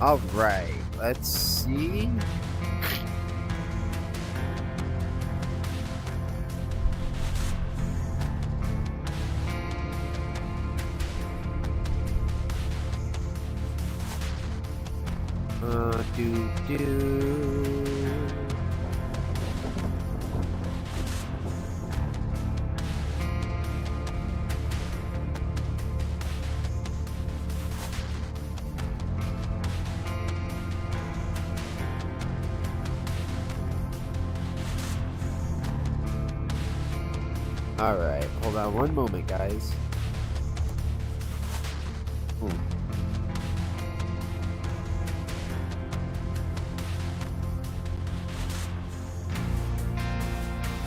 All right, let's see. Do. All right, hold on one moment, guys.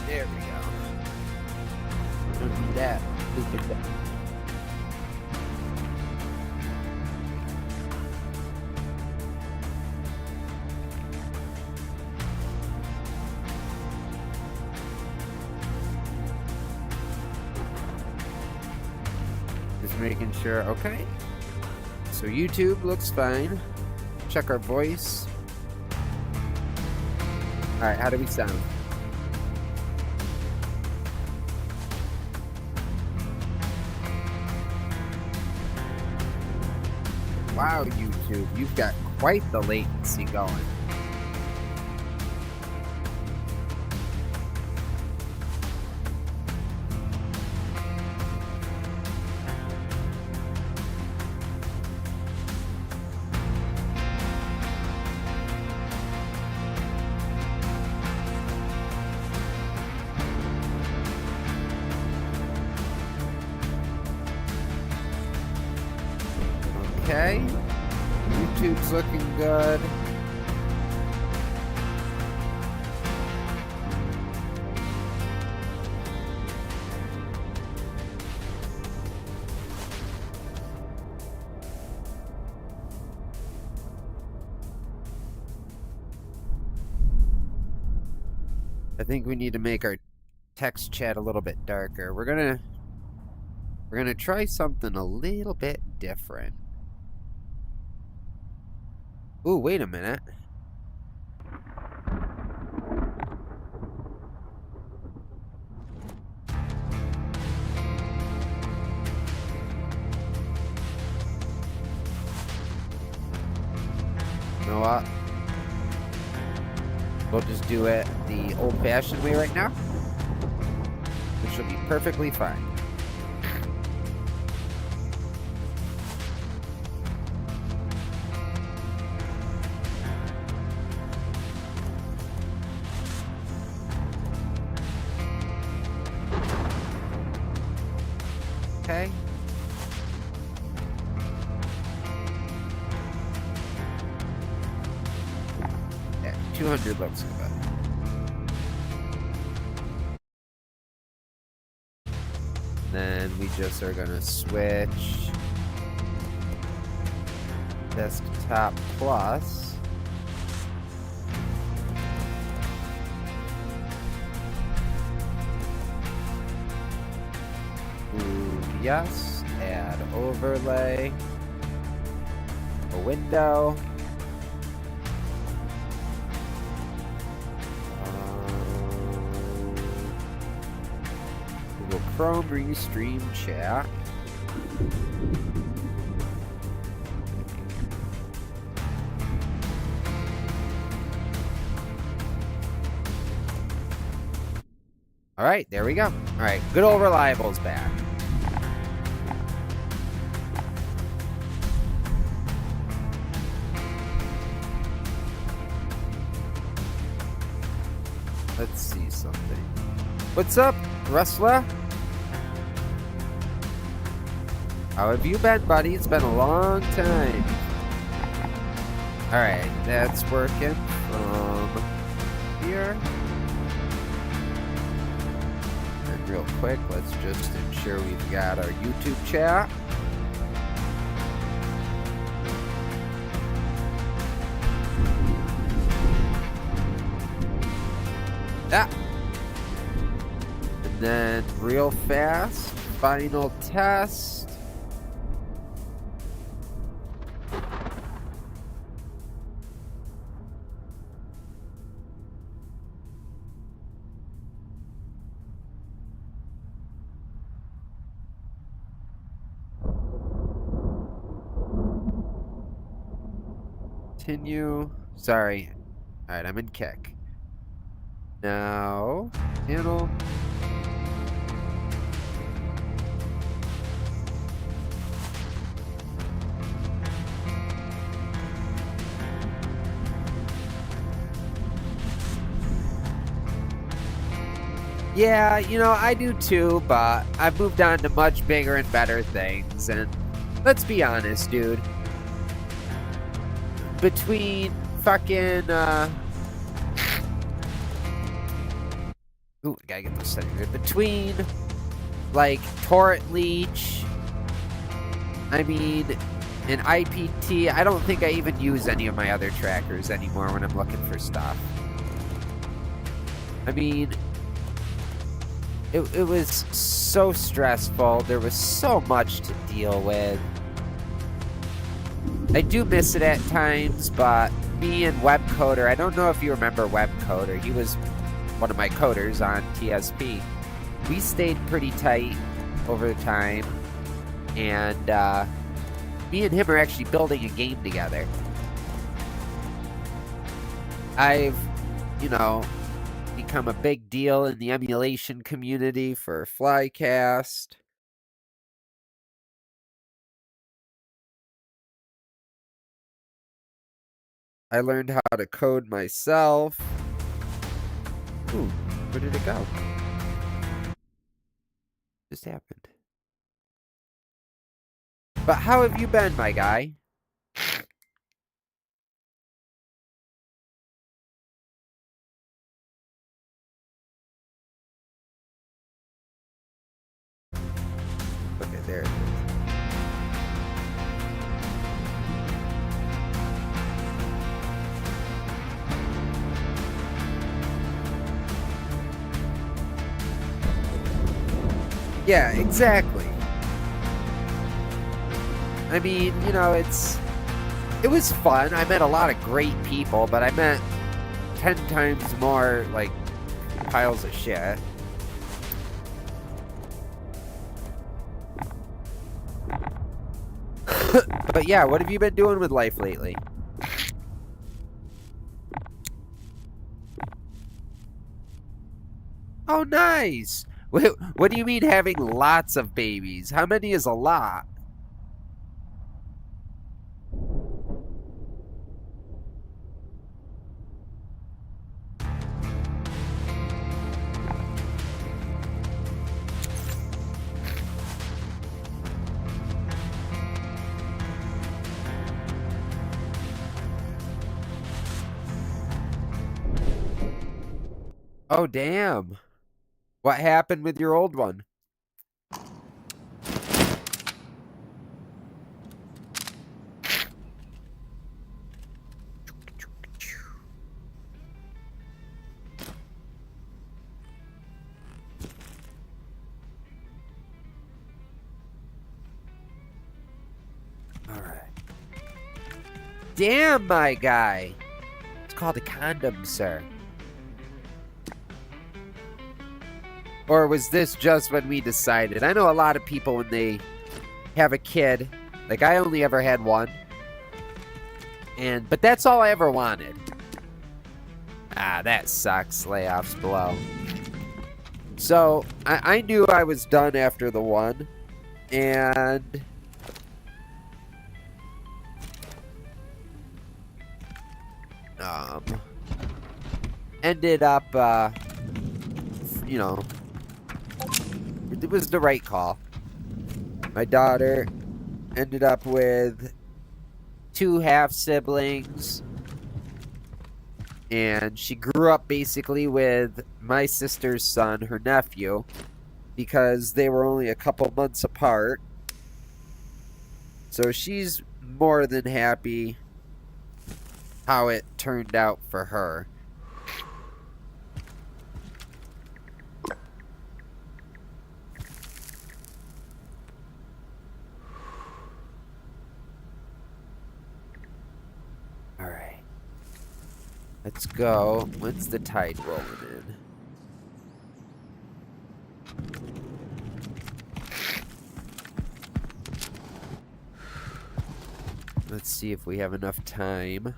There we go. Don't do that. Look at that. Just making sure. Okay. So YouTube looks fine. Check our voice. All right, how do we sound? Wow, YouTube, you've got quite the latency going. Okay, YouTube's looking good. I think we need to make our text chat a little bit darker. We're gonna try something a little bit different. Ooh, wait a minute. You know what? We'll just do it the old-fashioned way right now, which will be perfectly fine. Okay. Yeah, 200 looks good. Then we just are gonna switch desktop plus. Ooh, yes, add overlay, a window. Google Chrome Restream Chat. All right, there we go. All right, good old Reliable's back. Let's see something. What's up, Rustler? How have you been, buddy? It's been a long time. Alright, that's working from here. And real quick. Let's just ensure we've got our YouTube chat. Ah. And then real fast, final test. Continue. Sorry. Alright, I'm in kick. Now, handle. Yeah, you know, I do too, but I've moved on to much bigger and better things, and let's be honest, dude. Between fucking, ooh, I gotta get this set here. Between, like, Torrent Leech, I mean, and IPT, I don't think I even use any of my other trackers anymore when I'm looking for stuff. I mean, it was so stressful. There was so much to deal with. I do miss it at times, but me and Webcoder, I don't know if you remember Webcoder. He was one of my coders on TSP. We stayed pretty tight over the time, and me and him are actually building a game together. I've, you know, become a big deal in the emulation community for Flycast. I learned how to code myself. Ooh, where did it go? Just happened. But how have you been, my guy? Okay, there it is. Yeah, exactly. I mean, you know, it was fun. I met a lot of great people, but I met 10 times more, like, piles of shit. But yeah, what have you been doing with life lately? Oh, nice! What do you mean having lots of babies? How many is a lot? Oh, damn. What happened with your old one? Alright. Damn, my guy. It's called a condom, sir. Or was this just when we decided? I know a lot of people when they have a kid, like I only ever had one. But that's all I ever wanted. Ah, that sucks. Layoffs below. So, I knew I was done after the one. And ended up, you know, it was the right call. My daughter ended up with 2 half-siblings, and she grew up basically with my sister's son, her nephew, because they were only a couple months apart. So she's more than happy how it turned out for her. All right. Let's go. When's the tide rolling in? Let's see if we have enough time.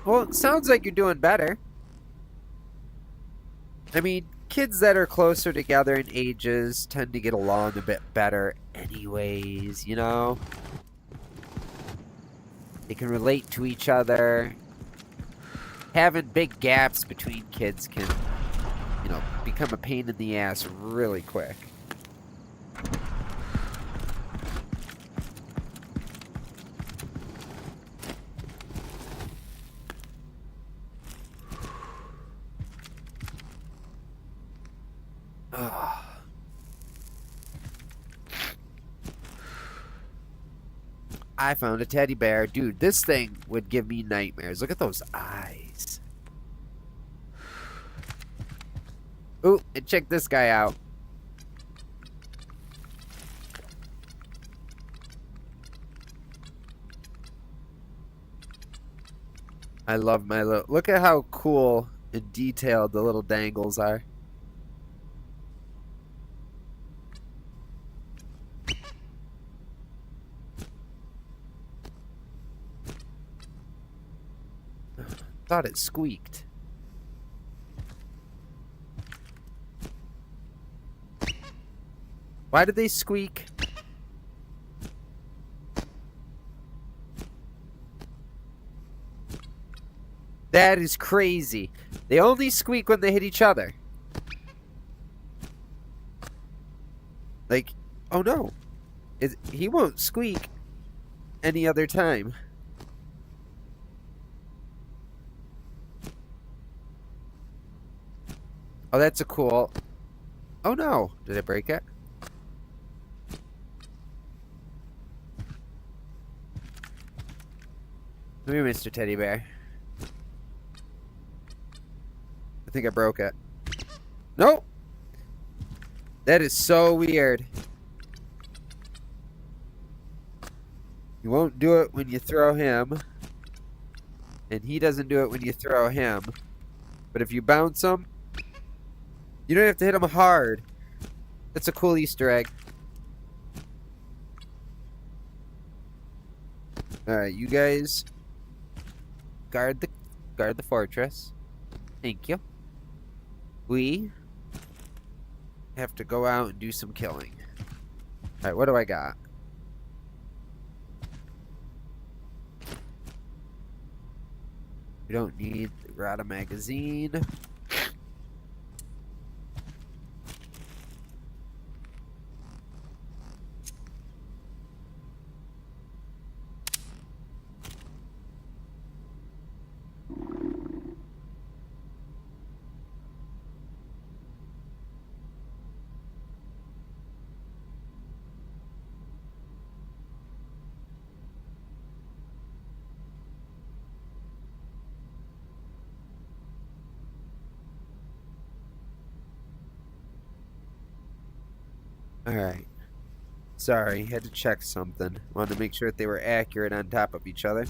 Well, it sounds like you're doing better. I mean, kids that are closer together in ages tend to get along a bit better anyways, you know? They can relate to each other. Having big gaps between kids can, you know, become a pain in the ass really quick. I found a teddy bear. Dude, this thing would give me nightmares. Look at those eyes. Ooh, and check this guy out. I love my little... Look at how cool and detailed the little dangles are. Thought it squeaked. Why did they squeak? That is crazy. They only squeak when they hit each other. Like, oh no. He won't squeak any other time. Oh, that's a cool... Oh no. Did I break it? Come here, Mr. Teddy Bear. I think I broke it. Nope. That is so weird. You won't do it when you throw him. And he doesn't do it when you throw him. But if you bounce him, you don't have to hit him hard. That's a cool Easter egg. Alright, you guys guard the fortress. Thank you. We have to go out and do some killing. Alright, what do I got? We don't need the Grata magazine. Alright. Sorry, had to check something. Wanted to make sure that they were accurate on top of each other.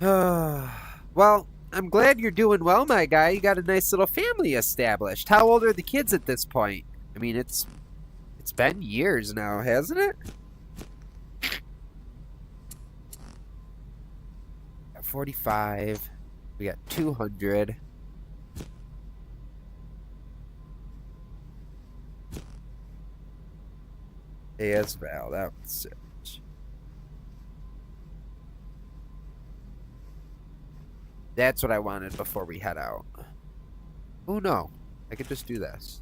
Well, I'm glad you're doing well, my guy. You got a nice little family established. How old are the kids at this point? I mean, it's been years now, hasn't it? 45. We got 200. AS Val, that was it. That's what I wanted before we head out. Oh no, I could just do this.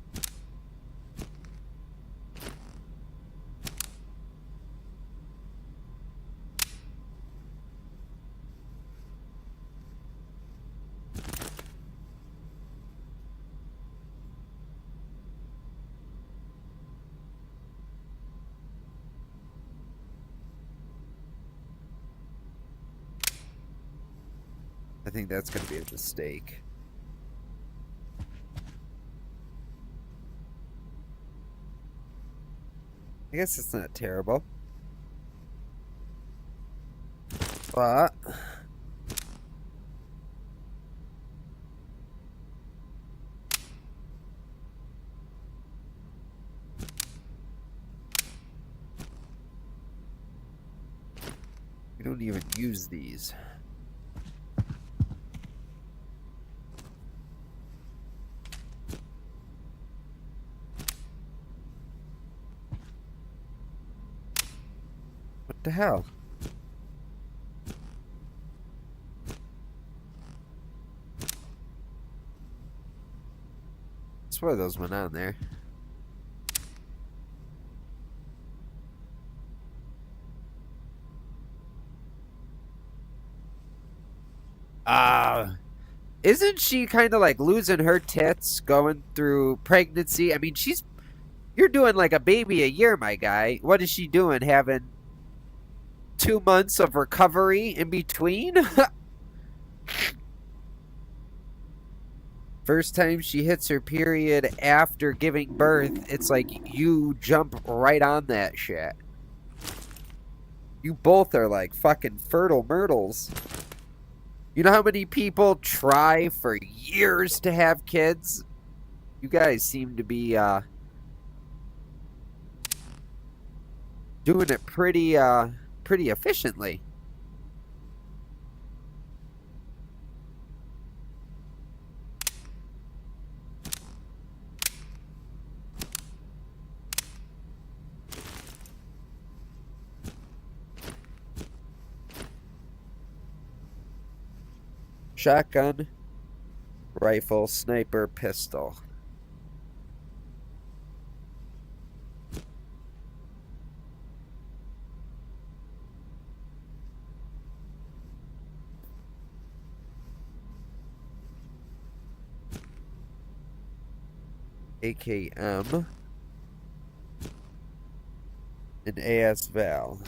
I think that's going to be a mistake. I guess it's not terrible. But we don't even use these. What the hell? I swear those went on there. Isn't she kind of like losing her tits going through pregnancy? I mean, you're doing like a baby a year, my guy. What is she doing? Having 2 months of recovery in between? First time she hits her period after giving birth, it's like you jump right on that shit. You both are like fucking fertile myrtles. You know how many people try for years to have kids? You guys seem to be doing it pretty efficiently. Shotgun, rifle, sniper, pistol. AKM. An AS Val.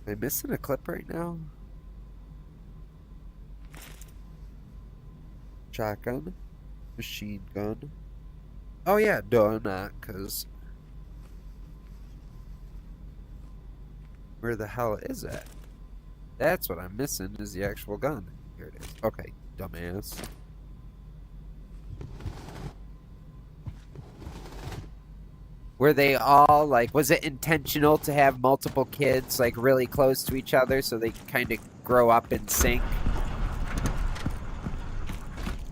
Am I missing a clip right now? Shotgun. Machine gun. Oh yeah, no, I'm not, because... Where the hell is it? That's what I'm missing, is the actual gun. Here it is. Okay, dumbass. Were they all, like, was it intentional to have multiple kids, like, really close to each other so they can kind of grow up in sync?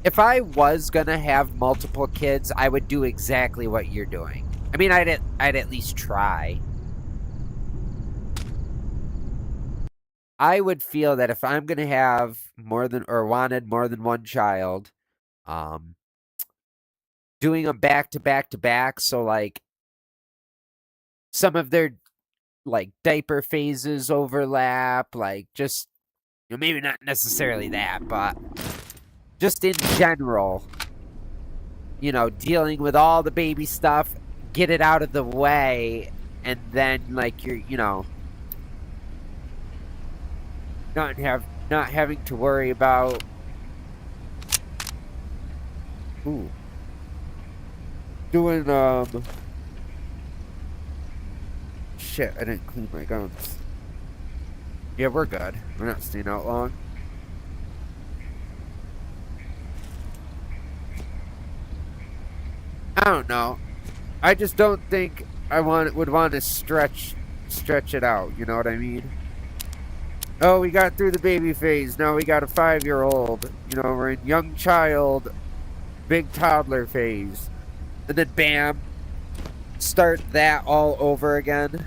If I was gonna have multiple kids, I would do exactly what you're doing. I mean, I'd at least try. I would feel that if I'm gonna have wanted more than one child, doing them back to back to back, so like some of their like diaper phases overlap, like just, you know, maybe not necessarily that, but just in general, you know, dealing with all the baby stuff, get it out of the way, and then like you're, you know, not having to worry about doing shit, I didn't clean my guns. Yeah, we're good. We're not staying out long. I don't know. I just don't think I would want to stretch it out, you know what I mean? Oh, we got through the baby phase. Now we got a 5-year-old. You know, we're in young child, big toddler phase. And then bam, start that all over again.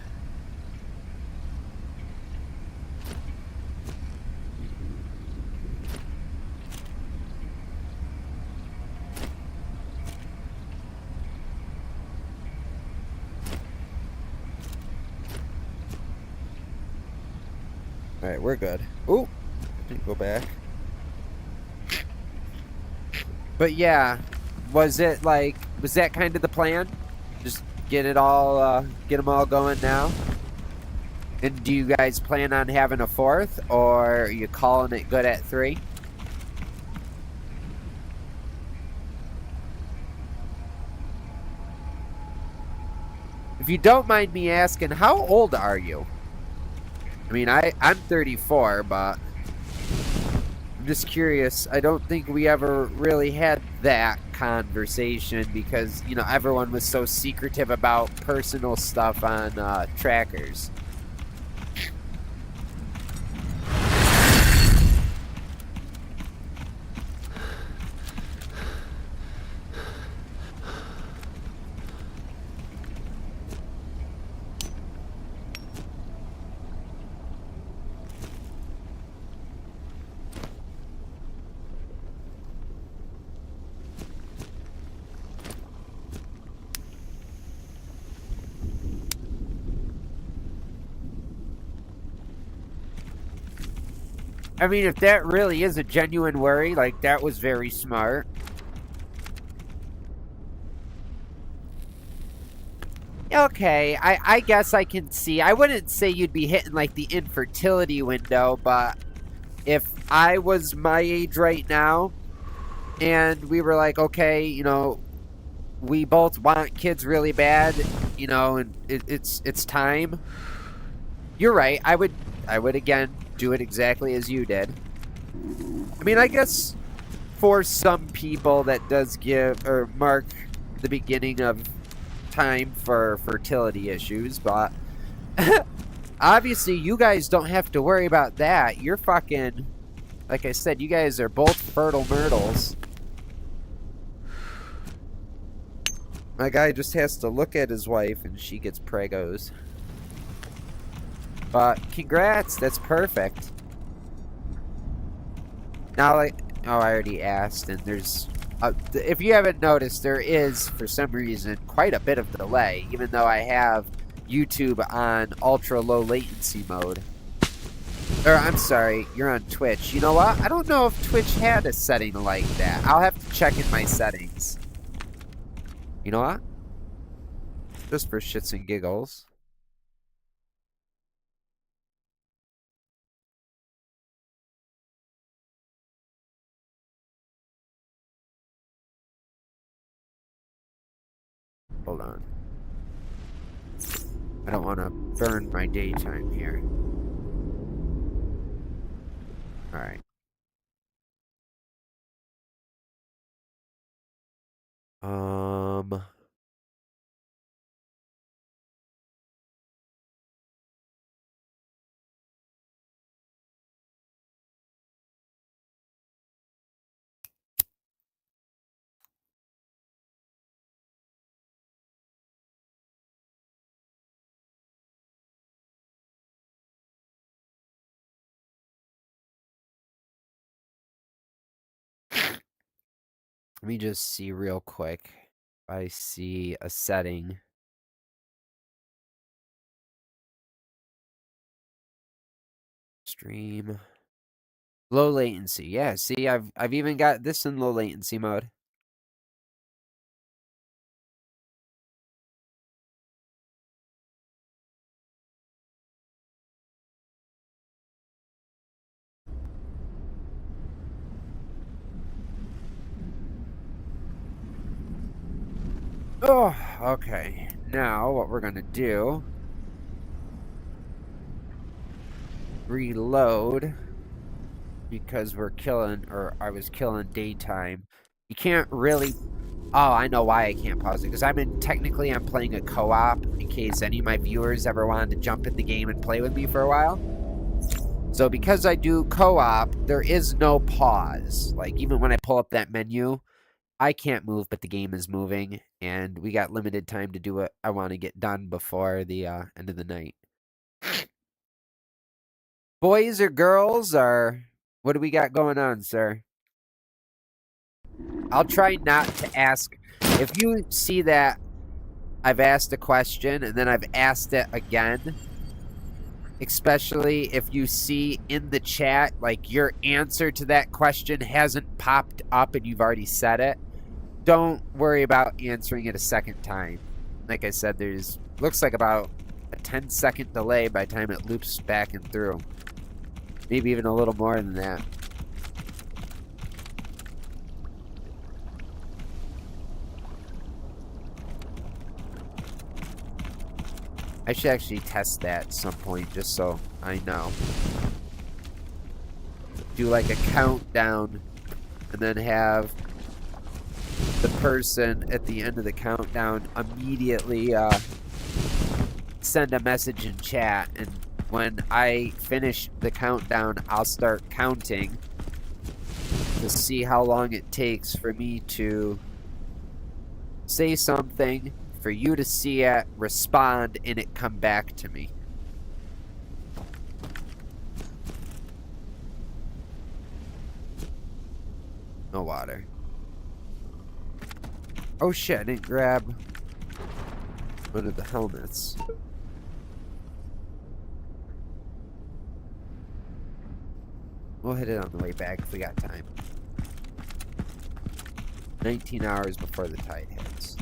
Alright, we're good. Ooh, didn't go back. But yeah, was that kind of the plan? Just get them all going now? And do you guys plan on having a fourth, or are you calling it good at 3? If you don't mind me asking, how old are you? I mean, I'm 34, but I'm just curious. I don't think we ever really had that conversation because, you know, everyone was so secretive about personal stuff on trackers. I mean, if that really is a genuine worry, like, that was very smart. Okay, I guess I can see. I wouldn't say you'd be hitting, like, the infertility window, but if I was my age right now, and we were like, okay, you know, we both want kids really bad, you know, and it's time. You're right. I would again do it exactly as you did. I mean, I guess for some people that does give or mark the beginning of time for fertility issues, but obviously you guys don't have to worry about that. You're fucking, like I said, you guys are both fertile myrtles. My guy just has to look at his wife and she gets pregos. But congrats, that's perfect. Now, like, oh, I already asked, and there's, if you haven't noticed, there is, for some reason, quite a bit of delay, even though I have YouTube on ultra low latency mode. Or, I'm sorry, you're on Twitch. You know what? I don't know if Twitch had a setting like that. I'll have to check in my settings. You know what? Just for shits and giggles. Hold on. I don't want to burn my daytime here. Alright. Let me just see real quick. I see a setting. Stream. Low latency. Yeah, see, I've even got this in low latency mode. Oh, okay. Now what we're gonna do, reload, because we're killing, or I was killing daytime. You can't really, oh, I know why I can't pause it, because technically I'm playing a co-op, in case any of my viewers ever wanted to jump in the game and play with me for a while. So because I do co-op, there is no pause. Like, even when I pull up that menu, I can't move, but the game is moving, and we got limited time to do what I want to get done before the end of the night. Boys or girls, or what do we got going on, sir? I'll try not to ask. If you see that I've asked a question and then I've asked it again, especially if you see in the chat, like, your answer to that question hasn't popped up and you've already said it. Don't worry about answering it a second time. Like I said, there's looks like about a 10-second delay by the time it loops back and through. Maybe even a little more than that. I should actually test that at some point just so I know. Do like a countdown and then have the person at the end of the countdown immediately send a message in chat, and when I finish the countdown, I'll start counting to see how long it takes for me to say something, for you to see it, respond, and it come back to me. No water. Oh shit, I didn't grab one of the helmets. We'll hit it on the way back if we got time. 19 hours before the tide hits.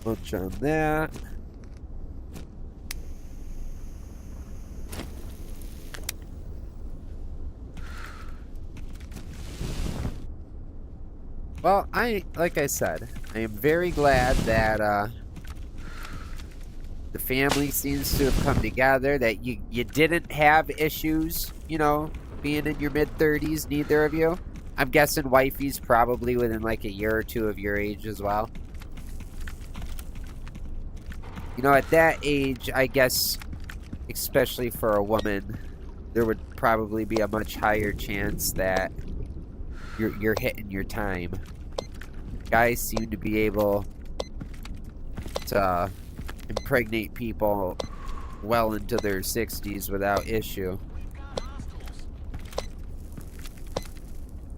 Lunch on that. Well, like I said, I am very glad that the family seems to have come together, that you didn't have issues, you know, being in your mid-30s, neither of you. I'm guessing wifey's probably within like a year or two of your age as well. You know, at that age, I guess, especially for a woman, there would probably be a much higher chance that you're hitting your time. Guys seem to be able to impregnate people well into their 60s without issue.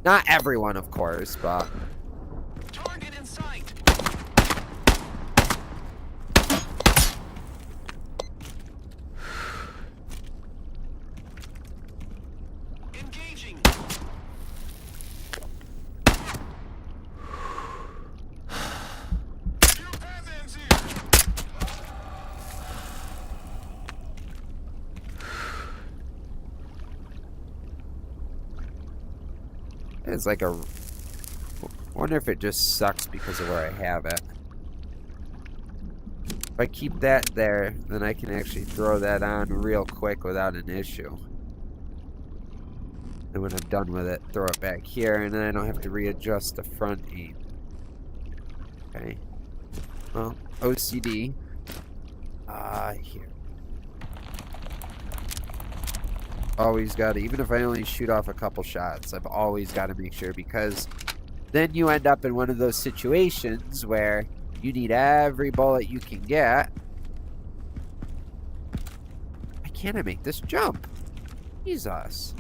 Not everyone, of course, but... Target in sight. Engaging. It's like a... I wonder if it just sucks because of where I have it. If I keep that there, then I can actually throw that on real quick without an issue. And when I'm done with it, throw it back here, and then I don't have to readjust the front aim. Okay. Well, OCD. Here. Always got to, even if I only shoot off a couple shots, I've always got to make sure, because then you end up in one of those situations where you need every bullet you can get. Why can't I make this jump? Jesus.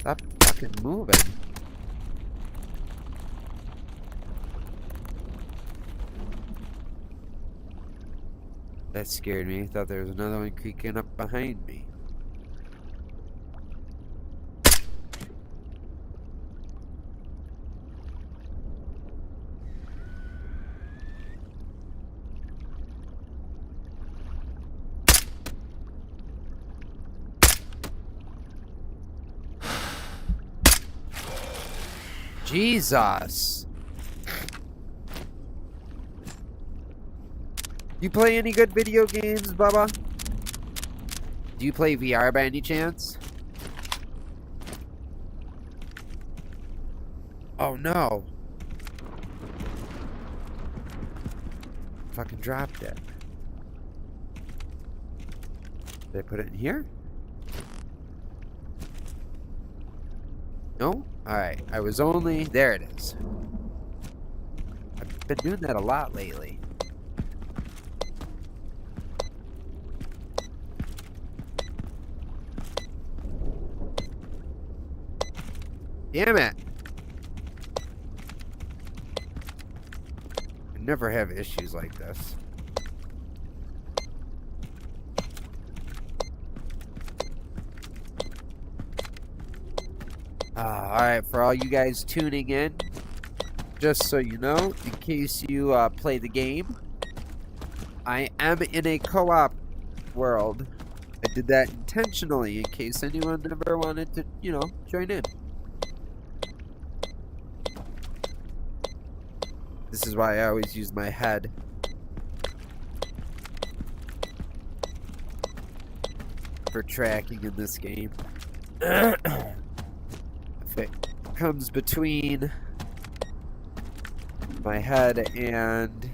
Stop fucking moving. That scared me. I thought there was another one creaking up behind me. Jesus. You play any good video games, Bubba? Do you play VR by any chance? Oh no. Fucking dropped it. Did I put it in here? No? Alright, I was only... There it is. I've been doing that a lot lately. Damn it! I never have issues like this. Alright, for all you guys tuning in, just so you know, in case you play the game, I am in a co-op world. I did that intentionally in case anyone ever wanted to, you know, join in. This is why I always use my head. For tracking in this game. If it comes between my head and...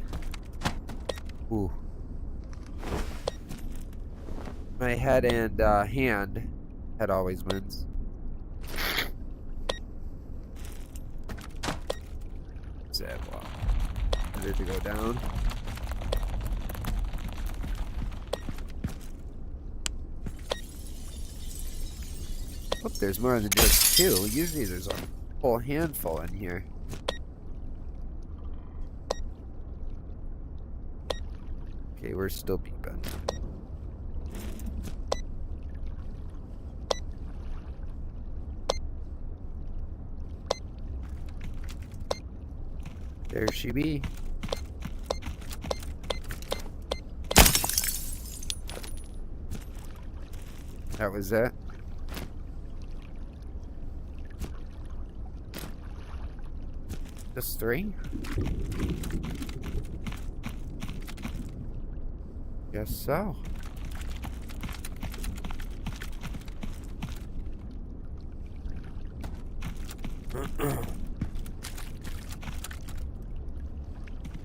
Ooh. My head and hand. Head always wins. Sad wall. Ready to go down. Oh, there's more than just two. Usually there's a whole handful in here. Okay, we're still beeping. There she be. That was it. Just three? Guess so.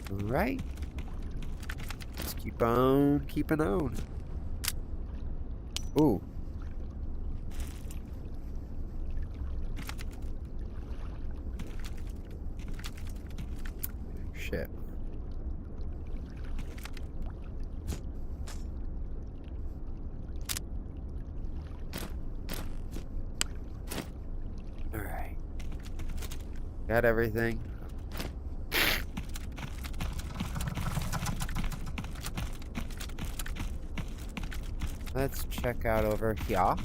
Alright. Let's keep on keeping on. Ooh. Shit. Alright. Got everything. Let's check out over here.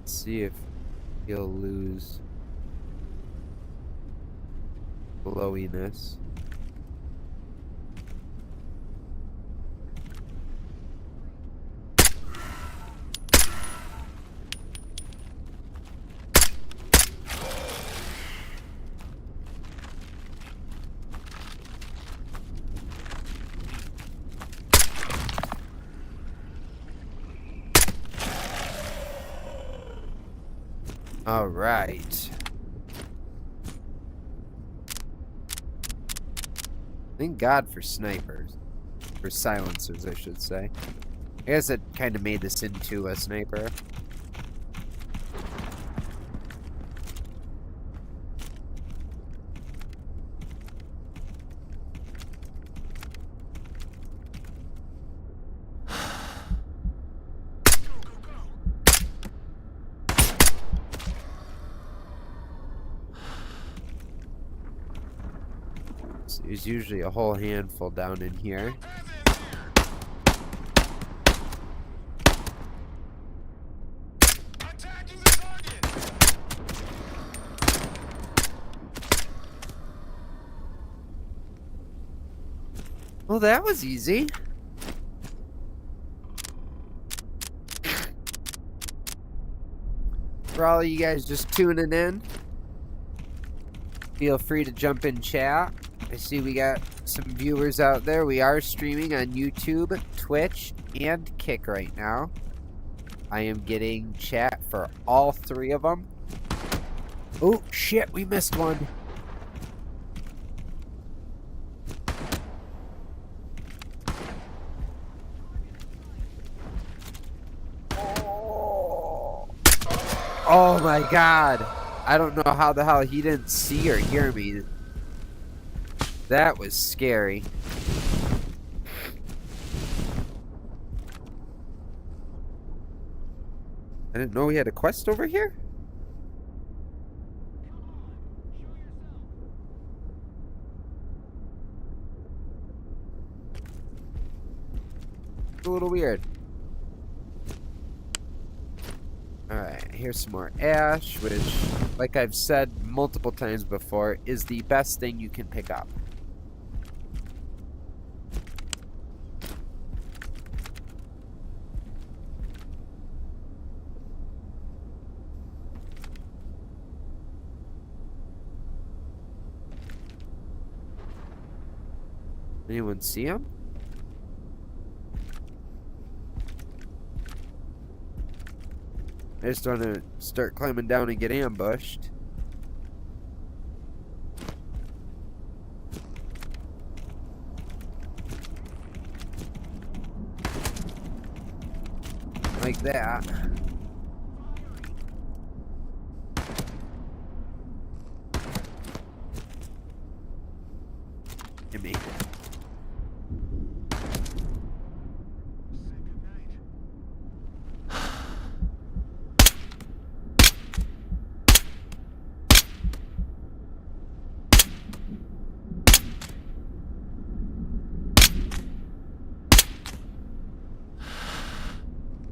See if he'll lose glowiness. All right. Thank God for snipers. For silencers, I should say. I guess it kind of made this into a sniper. There's usually a whole handful down in here. Attacking the target. Well, that was easy. For all of you guys just tuning in, feel free to jump in chat. I see we got some viewers out there. We are streaming on YouTube, Twitch, and Kick right now. I am getting chat for all three of them. Oh, shit, we missed one. Oh my god. I don't know how the hell he didn't see or hear me. That was scary. I didn't know we had a quest over here. It's a little weird. Alright, here's some more ash, which, like I've said multiple times before, is the best thing you can pick up. Anyone see him? I just want to start climbing down and get ambushed. Like that. Give me.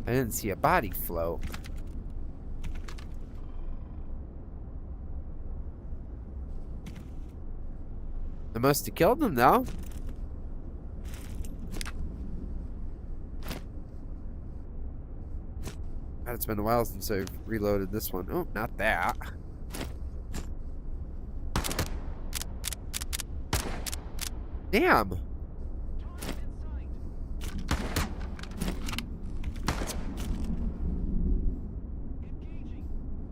I didn't see a body float. I must have killed him though. God, it's been a while since I've reloaded this one. Oh, not that. Damn.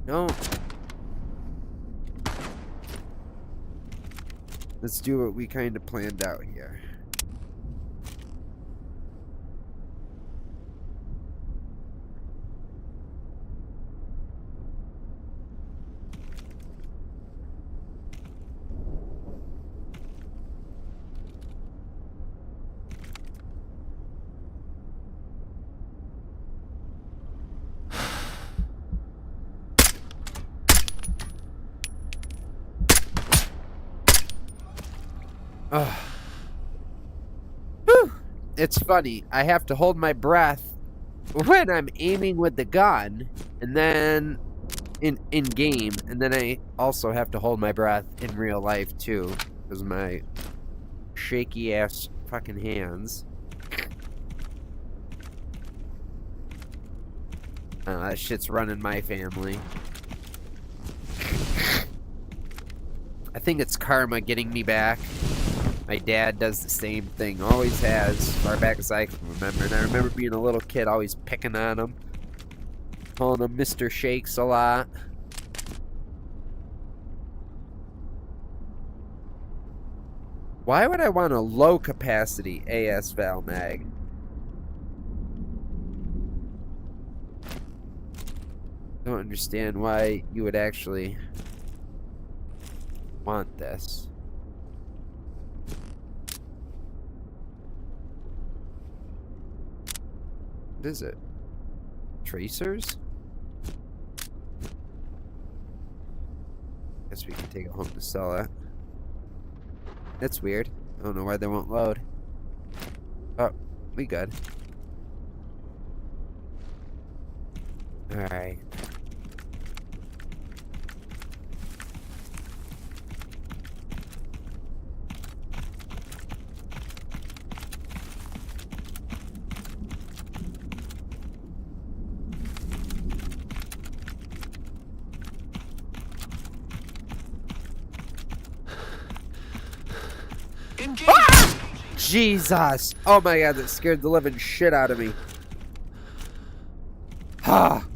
No. Let's do what we kind of planned out here. Whew. It's funny. I have to hold my breath when I'm aiming with the gun, and then in game, and then I also have to hold my breath in real life too, because my shaky ass fucking hands. That shit's running my family. I think it's karma getting me back. My dad does the same thing, always has, far back as I can remember. And I remember being a little kid, always picking on him, calling him Mr. Shakes a lot. Why would I want a low capacity AS Val mag? Don't understand why you would actually want this. What is it? Tracers? Guess we can take it home to sell it. That's weird. I don't know why they won't load. Oh, we good. Alright. Ah! Jesus! Oh my god, that scared the living shit out of me. Ah!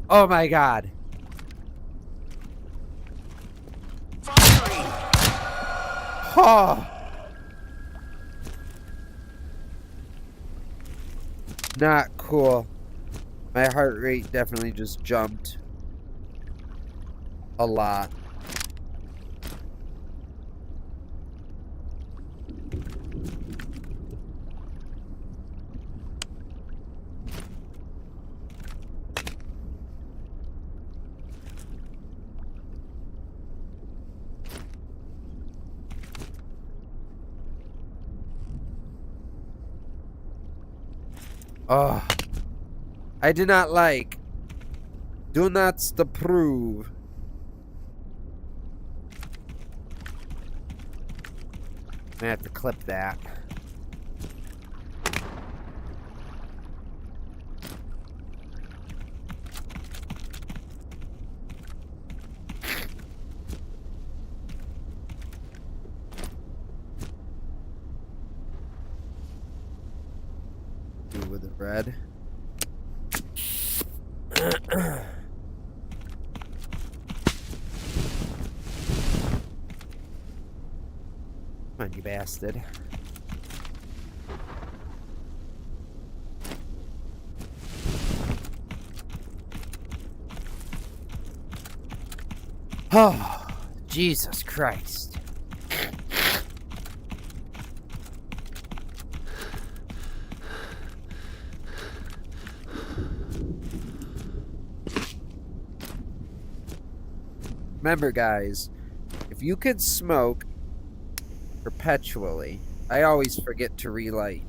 Oh my god. Oh. Not cool. My heart rate definitely just jumped a lot. Oh, I did not like. Do not approve. I have to clip that. Do with the red. Come on, you bastard. Oh, Jesus Christ. Remember, guys, if you could smoke perpetually, I always forget to relight.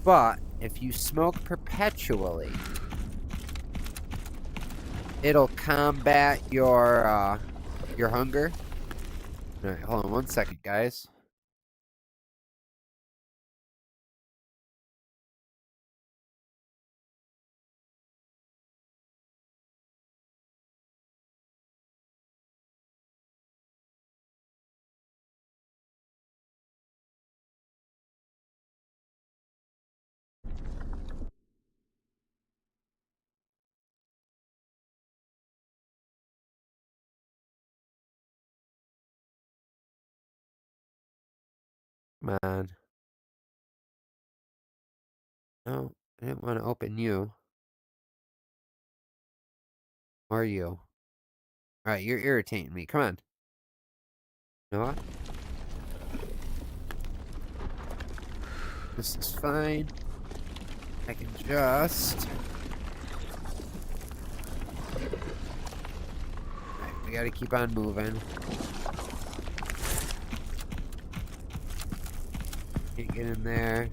But if you smoke perpetually, it'll combat your hunger. All right, hold on 1 second, guys. Come on. No, I didn't want to open you. Or you. Alright, you're irritating me. Come on. You know what? This is fine. I can just... Alright, we gotta keep on moving. Can't get in there.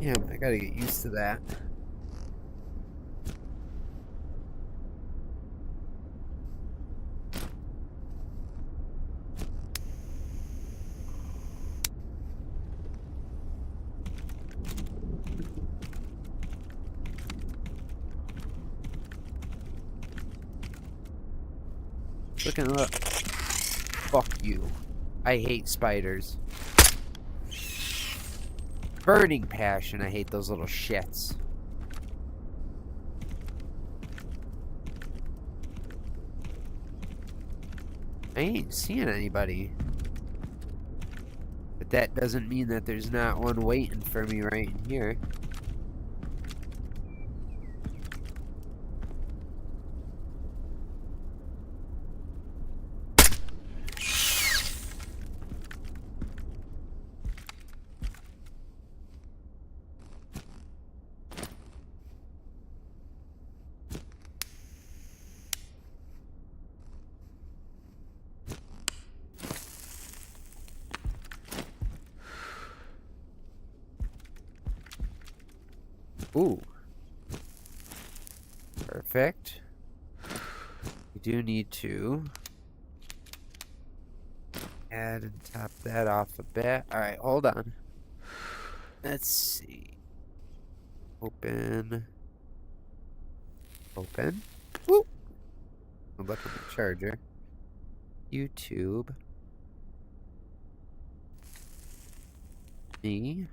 Damn, I gotta get used to that. Look and look. Fuck you. I hate spiders. Burning passion, I hate those little shits. I ain't seeing anybody. But that doesn't mean that there's not one waiting for me right in here. Ooh. Perfect. We do need to add and top that off a bit. Alright, hold on. Let's see. Open. Open. Woo! I'll look at the charger. YouTube. Me.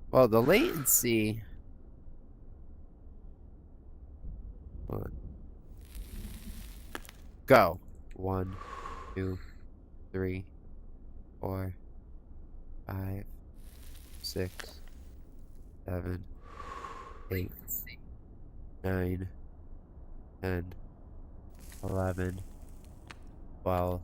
Well, the latency. One. Go. 1, 2, 3, 4, 5, 6, 7, 8, 9, 10, 11, 12.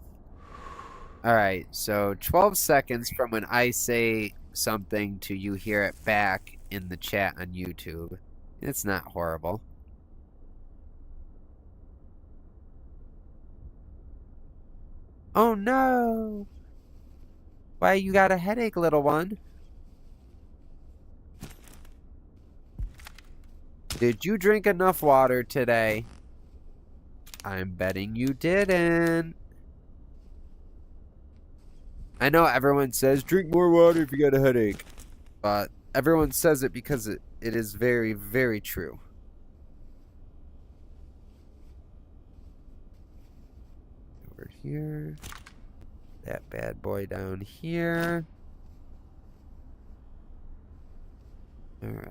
Alright, so 12 seconds from when I say something to you hear it back in the chat on YouTube. It's not horrible. Oh no! Why, you got a headache, little one? Did you drink enough water today? I'm betting you didn't. I know everyone says, drink more water if you got a headache. But everyone says it because it is very, very true. Over here. That bad boy down here. Alright.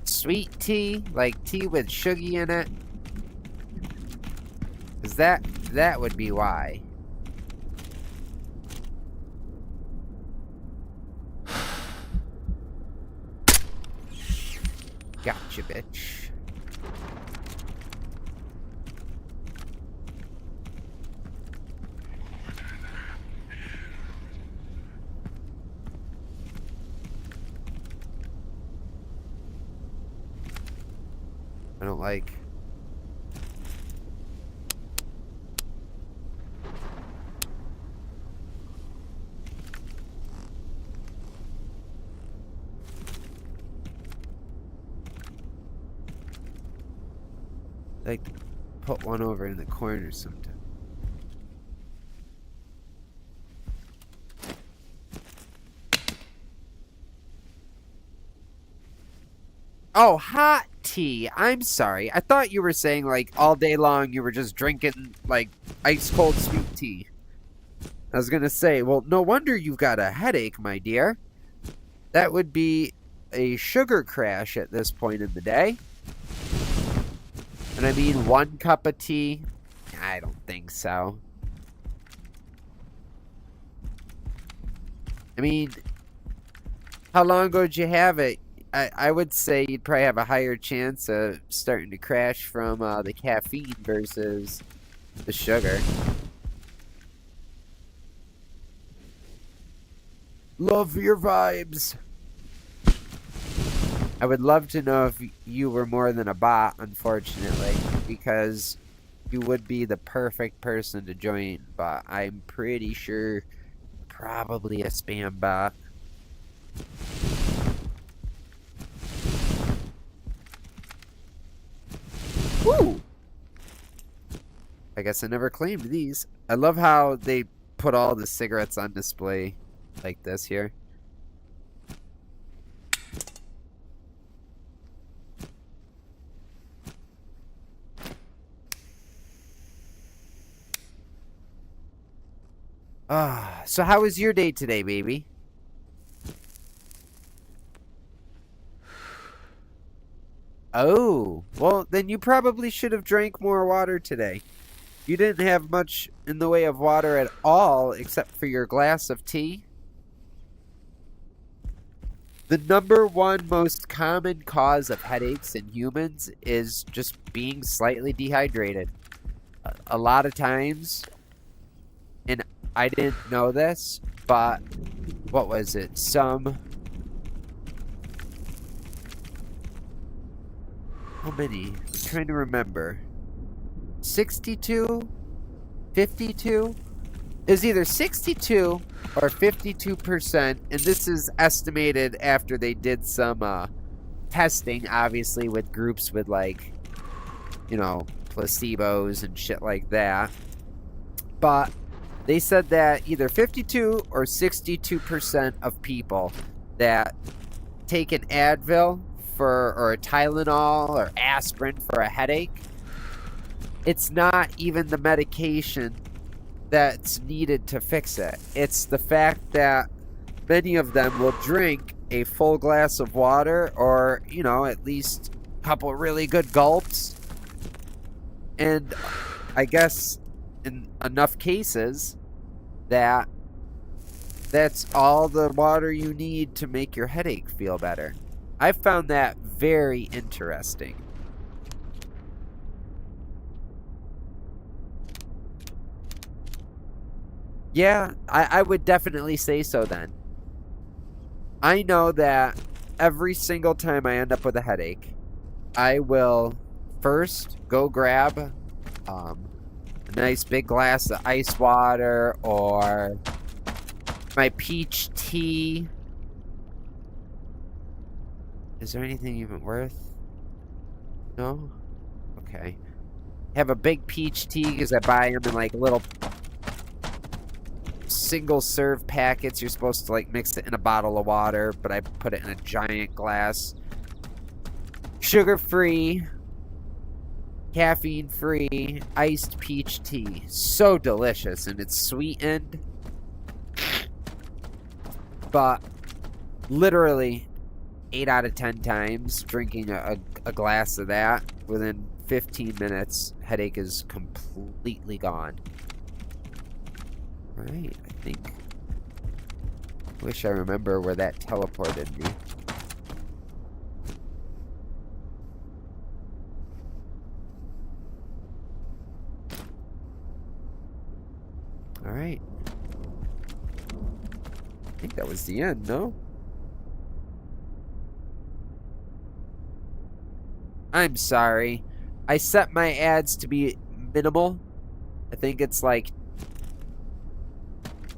Sweet tea? Like tea with sugar in it? Cause that would be why. Gotcha, bitch. I don't like. Like, put one over in the corner sometime. Oh, hot tea. I'm sorry. I thought you were saying, like, all day long you were just drinking, like, ice cold sweet tea. I was gonna say, well, no wonder you've got a headache, my dear. That would be a sugar crash at this point in the day. And I mean, 1 cup of tea? I don't think so. I mean, how long ago did you have it? I would say you'd probably have a higher chance of starting to crash from the caffeine versus the sugar. Love your vibes. I would love to know if you were more than a bot, unfortunately, because you would be the perfect person to join, but I'm pretty sure probably a spam bot. Woo! I guess I never claimed these. I love how they put all the cigarettes on display like this here. So how was your day today, baby? Oh, well, then you probably should have drank more water today. You didn't have much in the way of water at all, except for your glass of tea. The #1 most common cause of headaches in humans is just being slightly dehydrated. A lot of times, and I didn't know this, but what was it? How many? I'm trying to remember. 62? 52? It was either 62 or 52%, and this is estimated after they did some testing, obviously, with groups with, like, you know, placebos and shit like that. But they said that either 52 or 62% of people that take an Advil or a Tylenol or aspirin for a headache, it's not even the medication that's needed to fix it. It's the fact that many of them will drink a full glass of water or, you know, at least a couple really good gulps. And I guess in enough cases that's all the water you need to make your headache feel better. I found that very interesting. Yeah, I would definitely say so then. I know that every single time I end up with a headache, I will first go grab a nice big glass of ice water or my peach tea. Is there anything even worth? No? Okay. Have a big peach tea because I buy them in like little single serve packets. You're supposed to like mix it in a bottle of water, but I put it in a giant glass. Sugar free, caffeine free, iced peach tea. So delicious, and it's sweetened. But literally 8 out of 10 times drinking a glass of that, within 15 minutes, headache is completely gone. Right, I think. Wish I remember where that teleported me. Alright. I think that was the end, no? I'm sorry. I set my ads to be minimal. I think it's like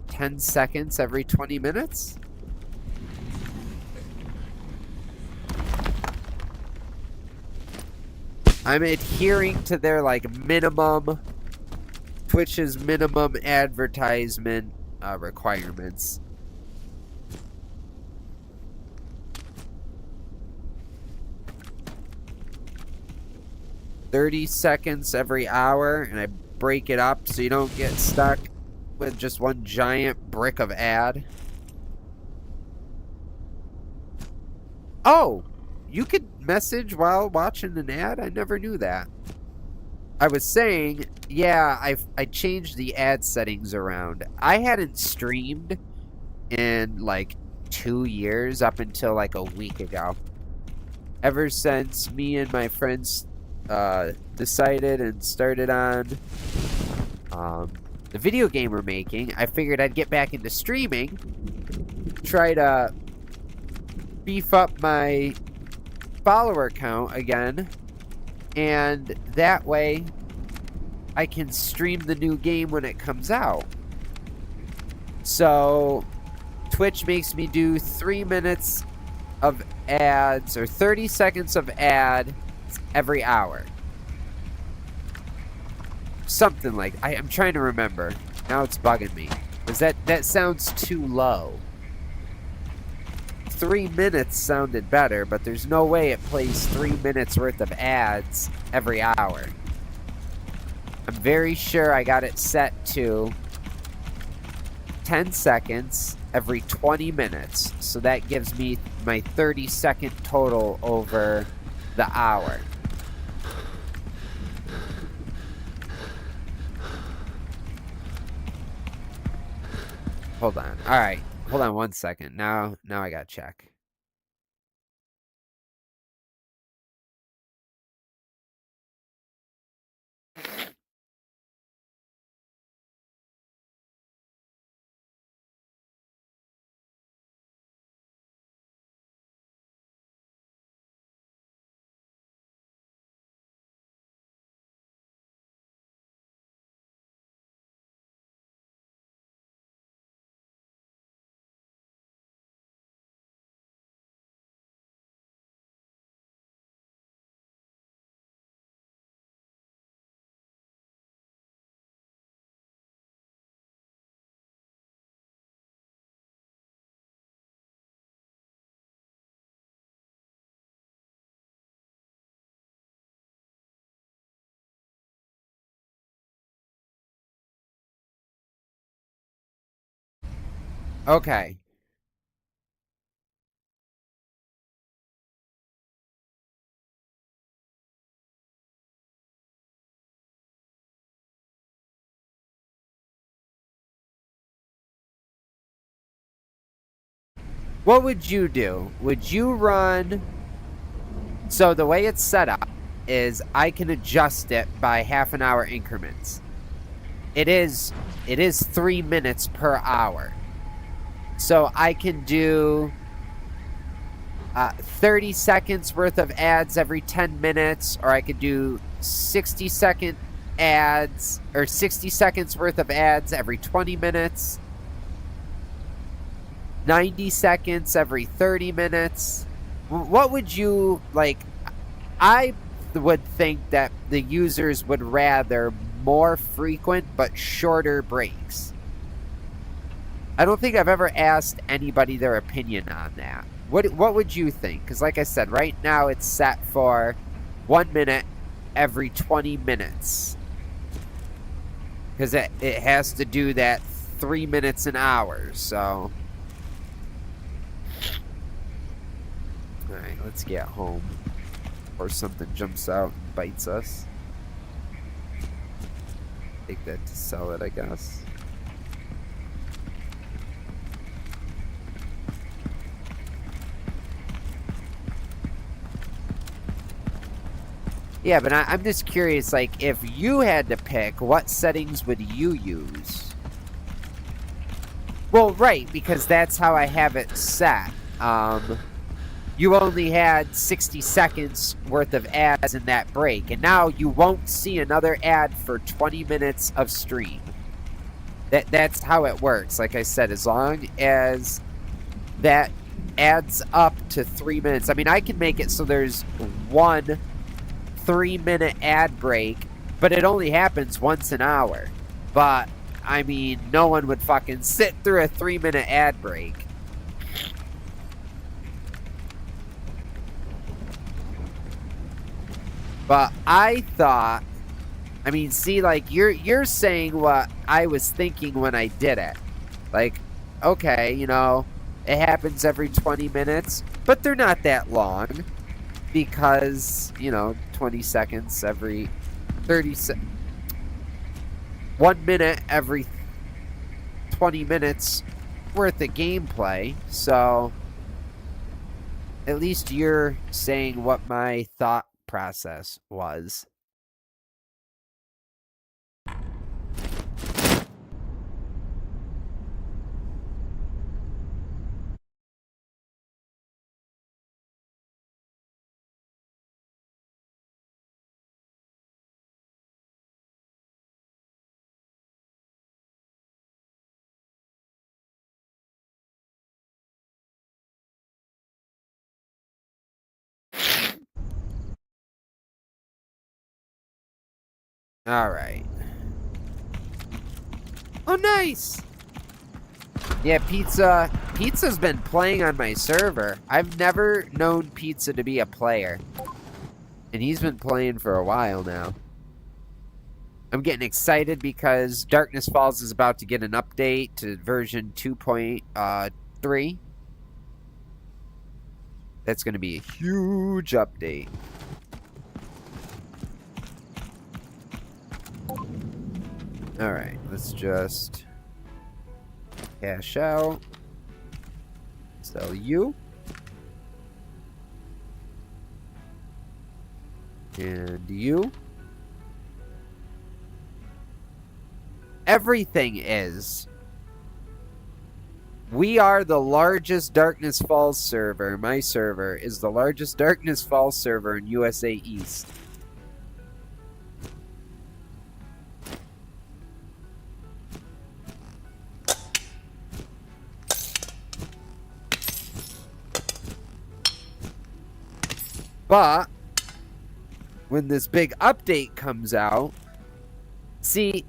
10 seconds every 20 minutes. I'm adhering to their like minimum, Twitch's minimum advertisement requirements. "30 seconds every hour," and I break it up so you don't get stuck with just one giant brick of ad. Oh, you could message while watching an ad? I never knew that. I was saying, yeah, I changed the ad settings around. I hadn't streamed in like 2 years up until like a week ago. Ever since me and my friends decided and started on the video game we're making, I figured I'd get back into streaming, try to beef up my follower count again, and that way I can stream the new game when it comes out. So Twitch makes me do 3 minutes of ads or 30 seconds of ad every hour. Something like I'm trying to remember. Now it's bugging me. Because that sounds too low. 3 minutes sounded better, but there's no way it plays 3 minutes worth of ads every hour. I'm very sure I got it set to 10 seconds every 20 minutes. So that gives me my 30-second total over the hour. Hold on. All right. Hold on 1 second. Now I gotta check. Okay. What would you do? Would you run... So the way it's set up is I can adjust it by half an hour increments. It is 3 minutes per hour. So I can do 30 seconds worth of ads every 10 minutes, or I could do 60-second ads, or 60 seconds worth of ads every 20 minutes, 90 seconds every 30 minutes. What would you like? I would think that the users would rather more frequent but shorter breaks. I don't think I've ever asked anybody their opinion on that. What would you think? Because like I said, right now it's set for 1 minute every 20 minutes. Because it has to do that 3 minutes an hour, so... Alright, let's get home. Or something jumps out and bites us. Take that to sell it, I guess. Yeah, but I'm just curious, like, if you had to pick, what settings would you use? Well, right, because that's how I have it set. You only had 60 seconds worth of ads in that break, and now you won't see another ad for 20 minutes of stream. That's how it works. Like I said, as long as that adds up to 3 minutes. I mean, I can make it so there's 1 3-minute ad break, but it only happens once an hour. But, I mean, no one would fucking sit through a 3-minute ad break. But I thought, I mean, see, like, you're saying what I was thinking when I did it. Like, okay, you know, it happens every 20 minutes, but they're not that long. Because, you know, 20 seconds every 1 minute every 20 minutes worth of gameplay. So, at least you're saying what my thought process was. Alright. Oh, nice! Yeah, Pizza's been playing on my server. I've never known Pizza to be a player. And he's been playing for a while now. I'm getting excited because Darkness Falls is about to get an update to version 2.3. That's going to be a huge update. Alright, let's just cash out. Sell you. And you. Everything is. We are the largest Darkness Falls server. My server is the largest Darkness Falls server in USA East. But when this big update comes out, see,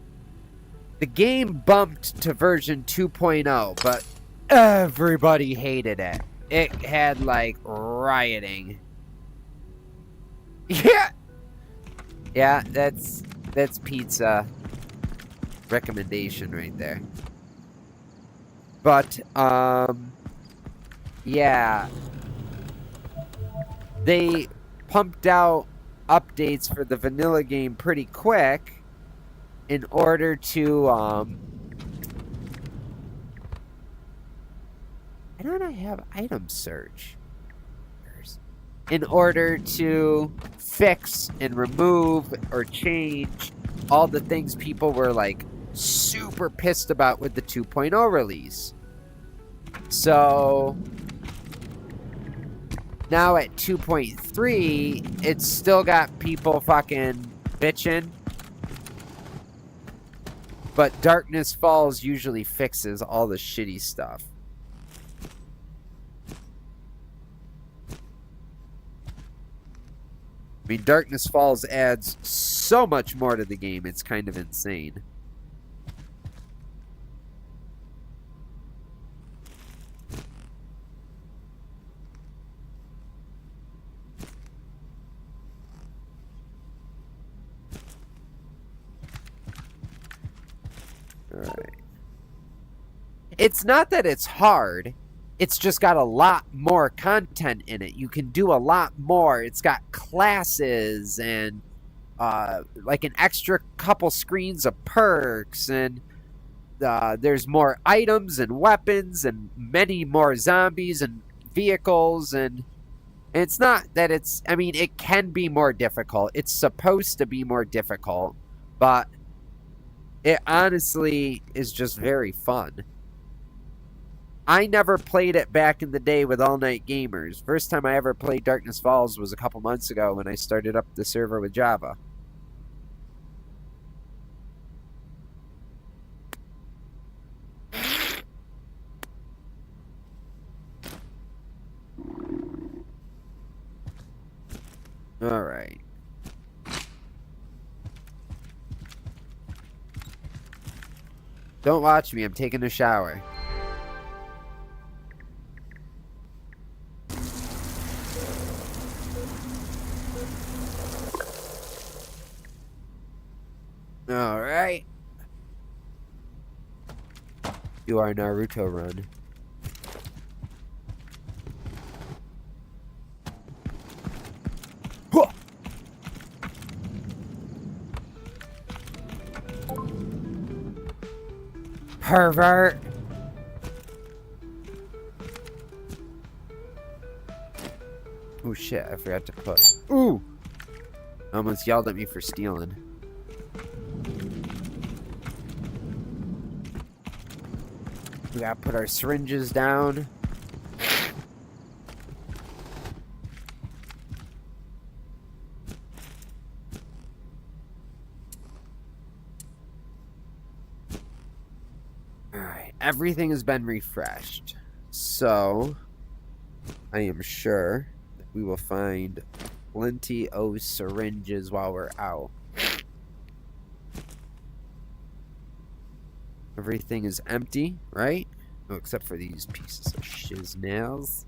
the game bumped to version 2.0, but everybody hated it. It had, like, rioting. Yeah! Yeah, that's Pizza recommendation right there. But, yeah. They pumped out updates for the vanilla game pretty quick in order to, I don't have item search. In order to fix and remove or change all the things people were like super pissed about with the 2.0 release. So now at 2.3, it's still got people fucking bitching. But Darkness Falls usually fixes all the shitty stuff. I mean, Darkness Falls adds so much more to the game, it's kind of insane. Alright. It's not that it's hard. It's just got a lot more content in it. You can do a lot more. It's got classes and like an extra couple screens of perks, and there's more items and weapons and many more zombies and vehicles, and it's not that it's... I mean, it can be more difficult. It's supposed to be more difficult, but it honestly is just very fun. I never played it back in the day with All Night Gamers. First time I ever played Darkness Falls was a couple months ago when I started up the server with Java. Alright. Don't watch me, I'm taking a shower. Alright. Do our Naruto run. Huh! Pervert! Oh shit, I forgot to put... Ooh! Almost yelled at me for stealing. We gotta put our syringes down. Alright, everything has been refreshed. So, I am sure that we will find plenty of syringes while we're out. Everything is empty, right? Oh, except for these pieces of shiznails.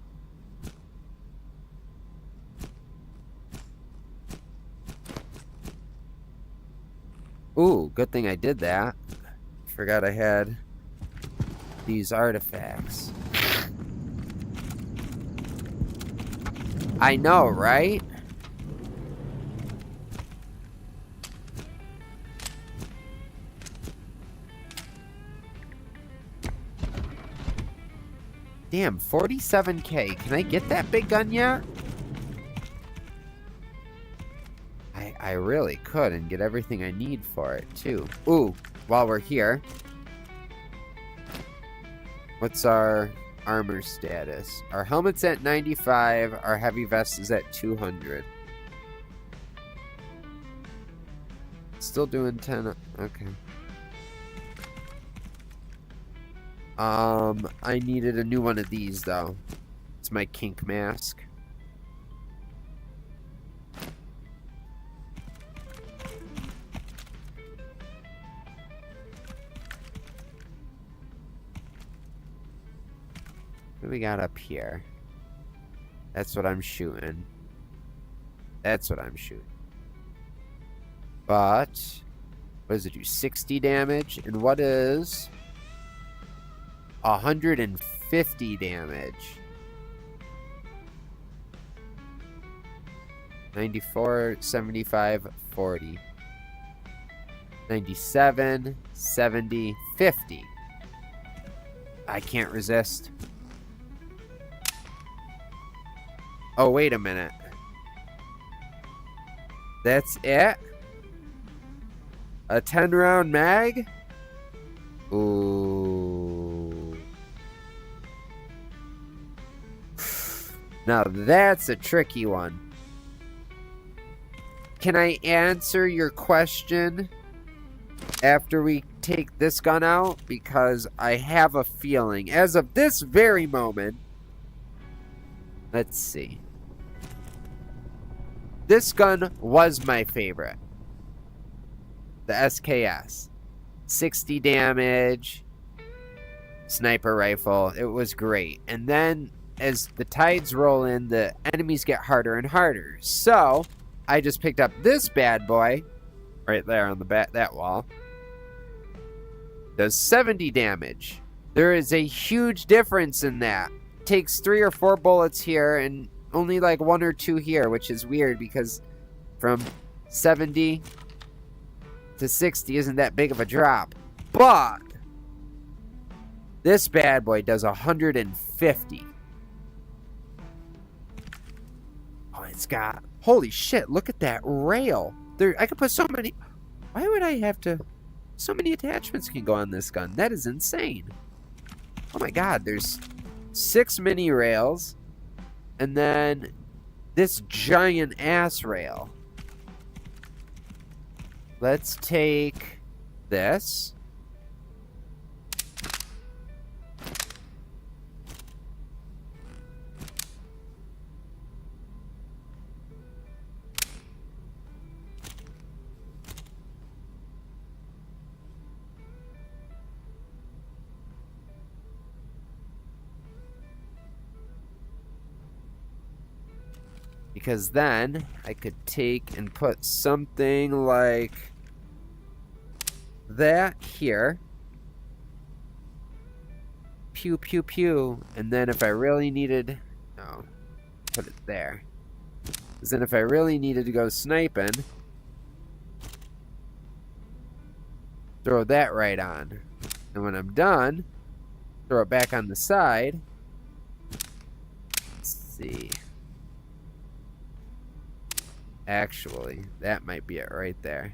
Ooh, good thing I did that. Forgot I had these artifacts. I know, right? Damn, 47k. Can I get that big gun yet? I really could and get everything I need for it, too. Ooh, while we're here. What's our armor status? Our helmet's at 95. Our heavy vest is at 200. Still doing 10. Okay. I needed a new one of these, though. It's my kink mask. What do we got up here? That's what I'm shooting. That's what I'm shooting. But, what does it do? 60 damage? And what is... 150 damage. 94, 75, 40. 97, 70, 50. I can't resist. Oh, wait a minute. That's it? A 10-round mag? Ooh. Now that's a tricky one. Can I answer your question after we take this gun out? Because I have a feeling, as of this very moment, let's see. This gun was my favorite. The SKS. 60 damage, sniper rifle. It was great. And then as the tides roll in, the enemies get harder and harder. So I just picked up this bad boy right there on the back that wall. Does 70 damage. There is a huge difference in that. Takes 3 or 4 bullets here and only like 1 or 2 here, which is weird because from 70 to 60 isn't that big of a drop. But this bad boy does 150. Oh, it's got... Holy shit, look at that rail. There, I could put so many... Why would I have to... So many attachments can go on this gun. That is insane. Oh my god, there's 6 mini rails. And then this giant ass rail. Let's take this. Because then I could take and put something like that here. Pew, pew, pew. And then if I really needed... No. Put it there. Because then if I really needed to go sniping... Throw that right on. And when I'm done, throw it back on the side. Let's see. Actually, that might be it right there.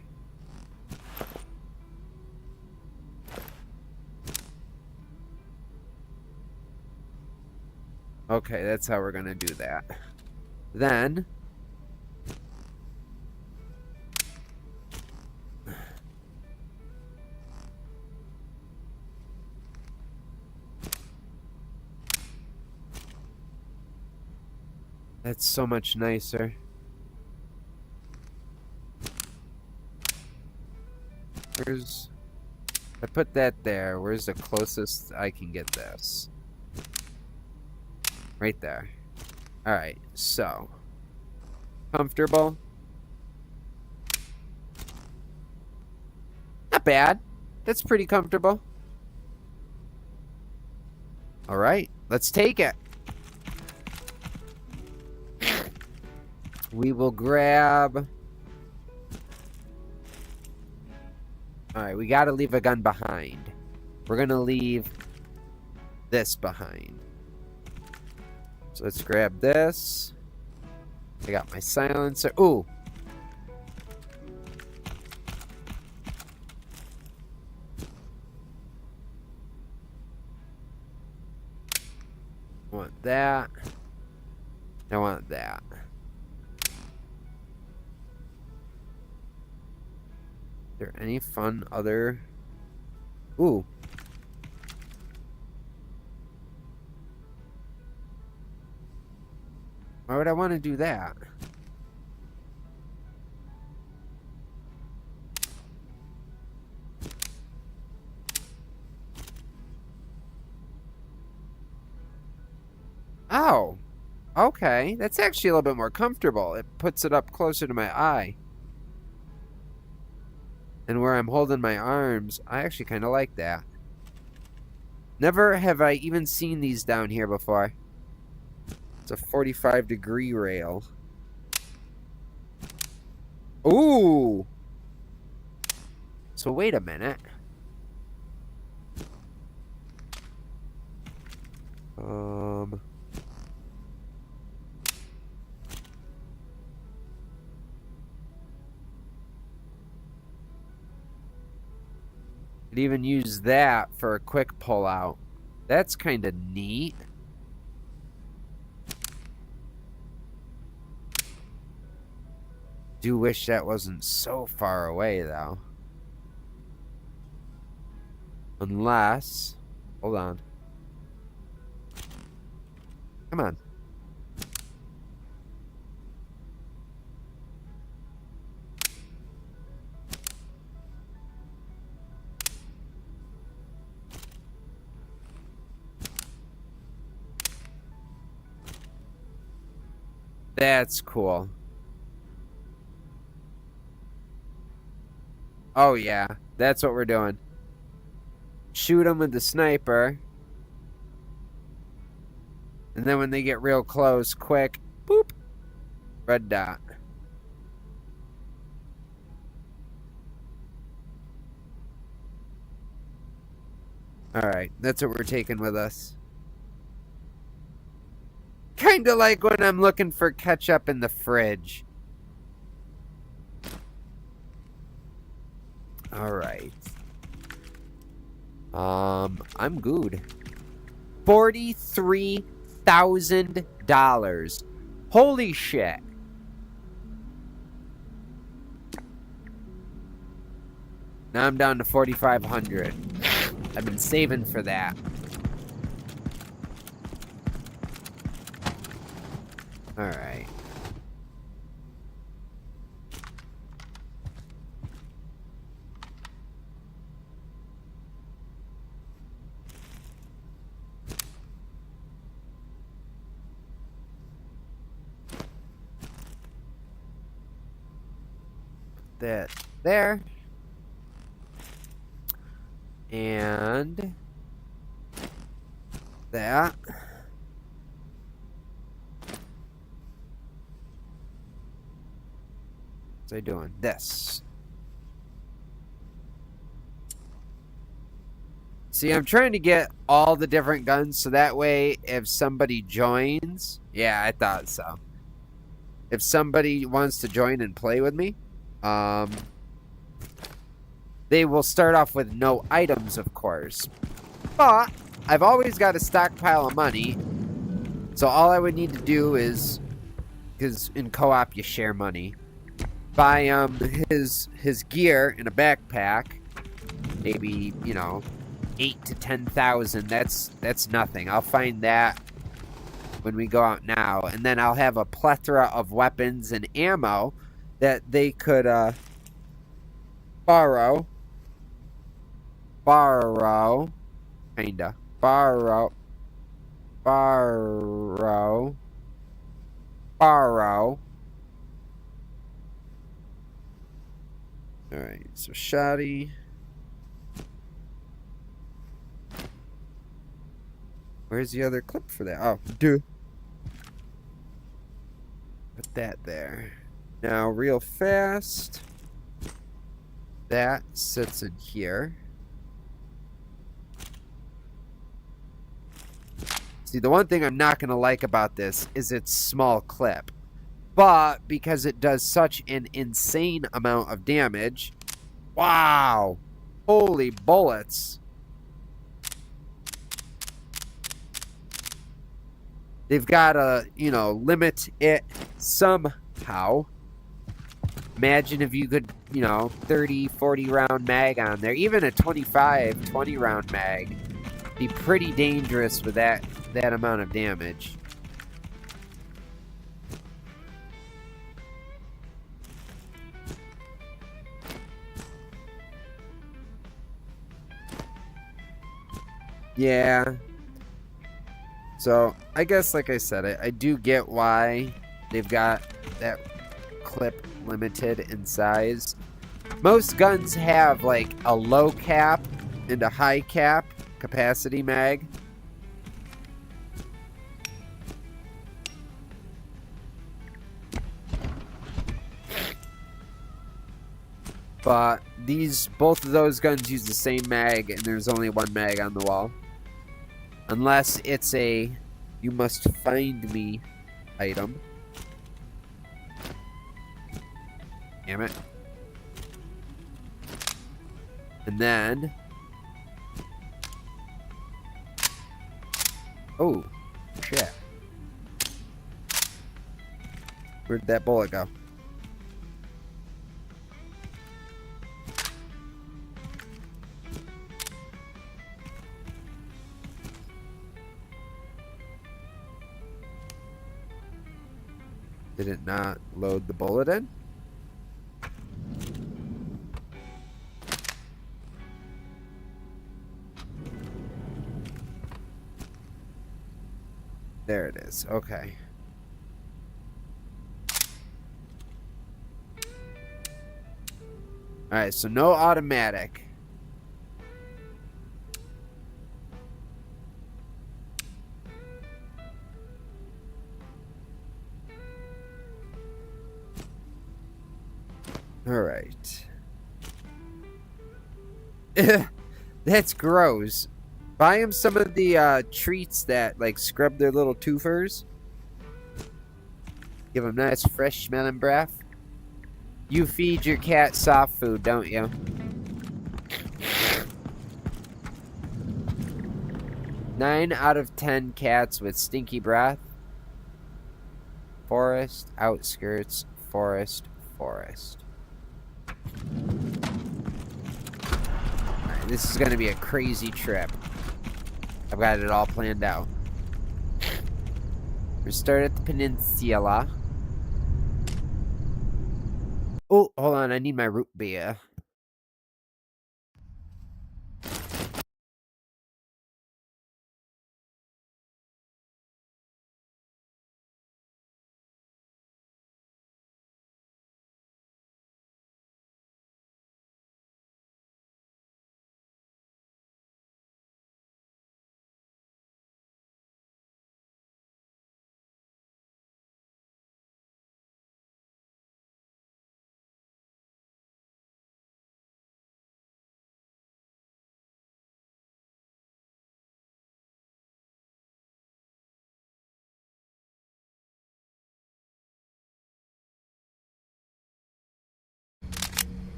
Okay, that's how we're gonna do that. Then... That's so much nicer. Where's... I put that there. Where's the closest I can get this? Right there. Alright, so. Comfortable? Not bad. That's pretty comfortable. Alright, let's take it. We will grab... Alright, we gotta leave a gun behind. We're gonna leave this behind. So let's grab this. I got my silencer. Ooh! I want that. I want that. Is there any fun other... Ooh. Why would I want to do that? Oh. Okay. That's actually a little bit more comfortable. It puts it up closer to my eye. And where I'm holding my arms, I actually kind of like that. Never have I even seen these down here before. It's a 45-degree rail. Ooh! So wait a minute. Could even use that for a quick pull-out. That's kind of neat. Do wish that wasn't so far away, though. Unless... Hold on. Come on. That's cool. Oh, yeah. That's what we're doing. Shoot them with the sniper. And then when they get real close, quick, boop, red dot. Alright, that's what we're taking with us. Kinda like when I'm looking for ketchup in the fridge. Alright. I'm good. $43,000. Holy shit. Now I'm down to 4,500. I've been saving for that. Alright. That there. And that. What's I doing? This. See, I'm trying to get all the different guns so that way if somebody joins... Yeah, I thought so. If somebody wants to join and play with me, they will start off with no items, of course. But I've always got a stockpile of money. So all I would need to do is... Because in co-op you share money. Buy his gear in a backpack. Maybe, you know... 8 to 10,000. That's nothing. I'll find that when we go out now, and then I'll have a plethora of weapons and ammo that they could borrow, kinda borrow. All right, so shoddy. Where's the other clip for that? Oh, dude. Put that there. Now, real fast. That sits in here. See, the one thing I'm not going to like about this is its small clip. But, because it does such an insane amount of damage. Wow! Holy bullets. They've got to, you know, limit it somehow. Imagine if you could, you know, 30, 40 round mag on there. Even a 25, 20 round mag. Be pretty dangerous with that amount of damage. Yeah. So, I guess, like I said, I do get why they've got that clip limited in size. Most guns have, like, a low cap and a high cap capacity mag. But both of those guns use the same mag, and there's only one mag on the wall. Unless it's a "you must find me" item. Damn it. And then... oh, shit. Where'd that bullet go? Did it not load the bullet in? There it is. Okay. Alright, so no automatic. Alright. That's gross. Buy him some of the treats that like scrub their little twofers. Give him nice fresh smelling breath. You feed your cat soft food, don't you? Nine out of 10 cats with stinky breath. Forest, outskirts, forest, forest. Alright, this is gonna be a crazy trip. I've got it all planned out. Restart at the peninsula. Oh, hold on, I need my root beer.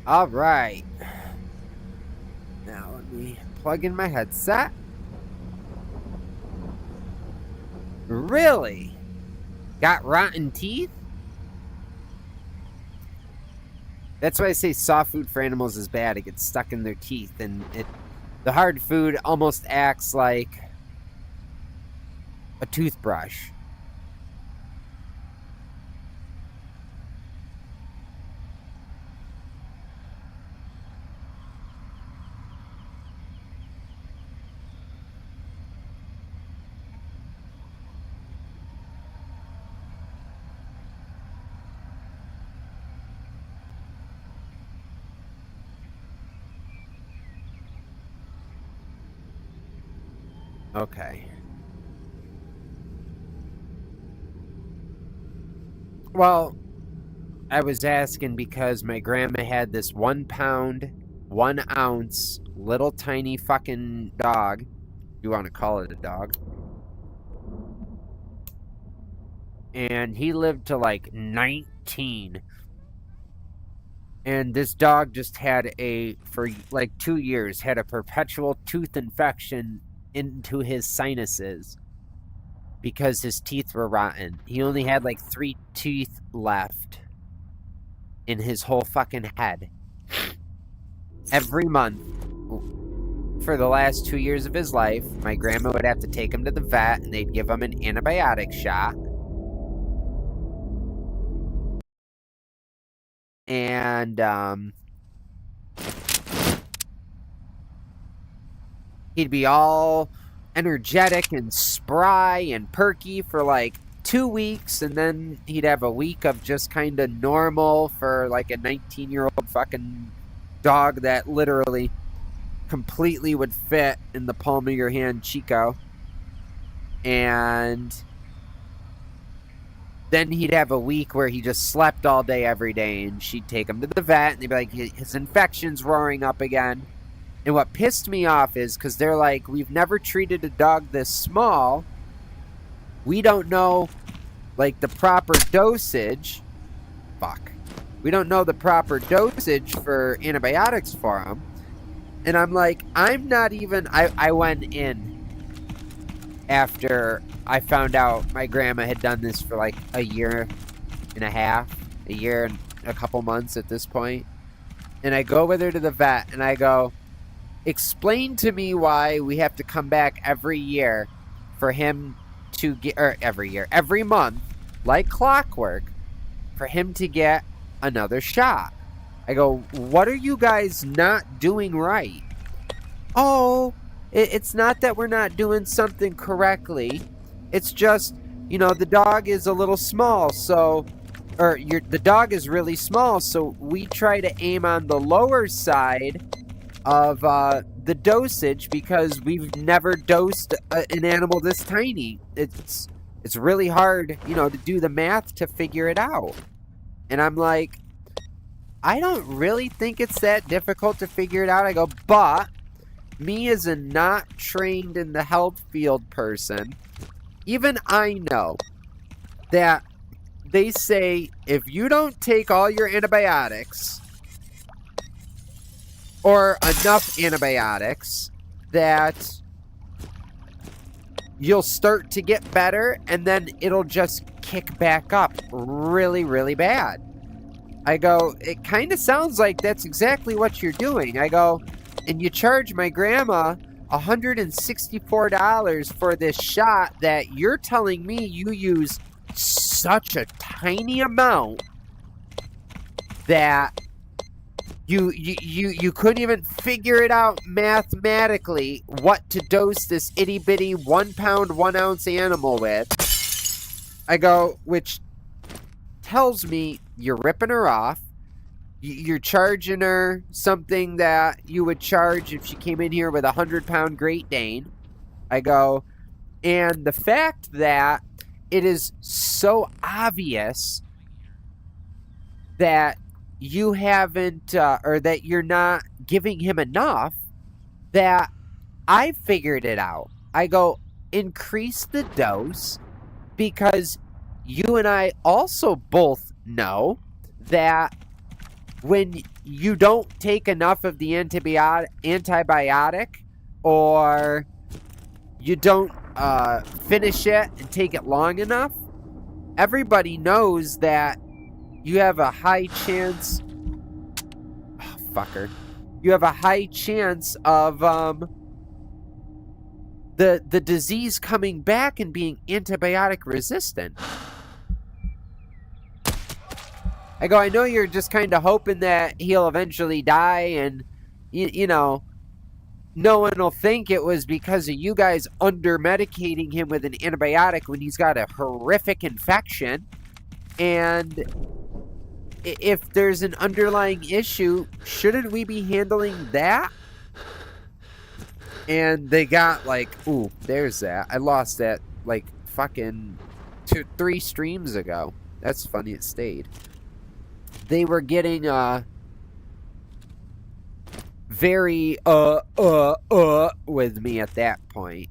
All right. Now let me plug in my headset. Really? Got rotten teeth? That's why I say soft food for animals is bad. It gets stuck in their teeth, and the hard food almost acts like a toothbrush. Okay. Well, I was asking because my grandma had this 1 pound, 1 ounce, little tiny fucking dog. You want to call it a dog. And he lived to like 19. And this dog just had for like 2 years, had a perpetual tooth infection into his sinuses because his teeth were rotten. He only had like 3 teeth left in his whole fucking head. Every month for the last 2 years of his life, my grandma would have to take him to the vet and they'd give him an antibiotic shot. And he'd be all energetic and spry and perky for like 2 weeks, and then he'd have a week of just kind of normal for like a 19-year-old fucking dog that literally completely would fit in the palm of your hand Chico. And then he'd have a week where he just slept all day every day, and she'd take him to the vet, and they'd be like, his infection's roaring up again. And what pissed me off is because they're like, we've never treated a dog this small. We don't know, like, the proper dosage. Fuck. We don't know the proper dosage for antibiotics for him. And I'm like, I'm not even... I went in after I found out my grandma had done this for like a year and a half, a year and a couple months at this point. And I go with her to the vet, and I go, explain to me why we have to come back every year for him to get, or every month, like clockwork, for him to get another shot. I go, what are you guys not doing right? Oh, it's not that we're not doing something correctly. It's just, you know, the dog is a little small, so, or the dog is really small, so we try to aim on the lower side of the dosage because we've never dosed an animal this tiny. It's really hard, you know, to do the math to figure it out. And I'm like, I don't really think it's that difficult to figure it out. I go, but me as a not trained in the health field person, even I know that they say if you don't take all your antibiotics or enough antibiotics, that you'll start to get better and then it'll just kick back up really, really bad. I go, it kind of sounds like that's exactly what you're doing. I go, and you charge my grandma $164 for this shot that you're telling me you use such a tiny amount that you couldn't even figure it out mathematically what to dose this itty bitty 1 pound 1 ounce animal with. I go, which tells me you're ripping her off. You're charging her something that you would charge if she came in here with a 100-pound Great Dane. I go, and the fact that it is so obvious that you haven't, or that you're not giving him enough, that I figured it out. I go, increase the dose, because you and I also both know that when you don't take enough of the antibiotic, or you don't finish it and take it long enough, everybody knows that you have a high chance... Oh, fucker. You have a high chance of the disease coming back and being antibiotic resistant. I go, I know you're just kind of hoping that he'll eventually die, and, you know, no one will think it was because of you guys under-medicating him with an antibiotic when he's got a horrific infection. And if there's an underlying issue, shouldn't we be handling that? And they got like, ooh, there's that. I lost that like fucking 3 streams ago. That's funny, it stayed. They were getting very with me at that point.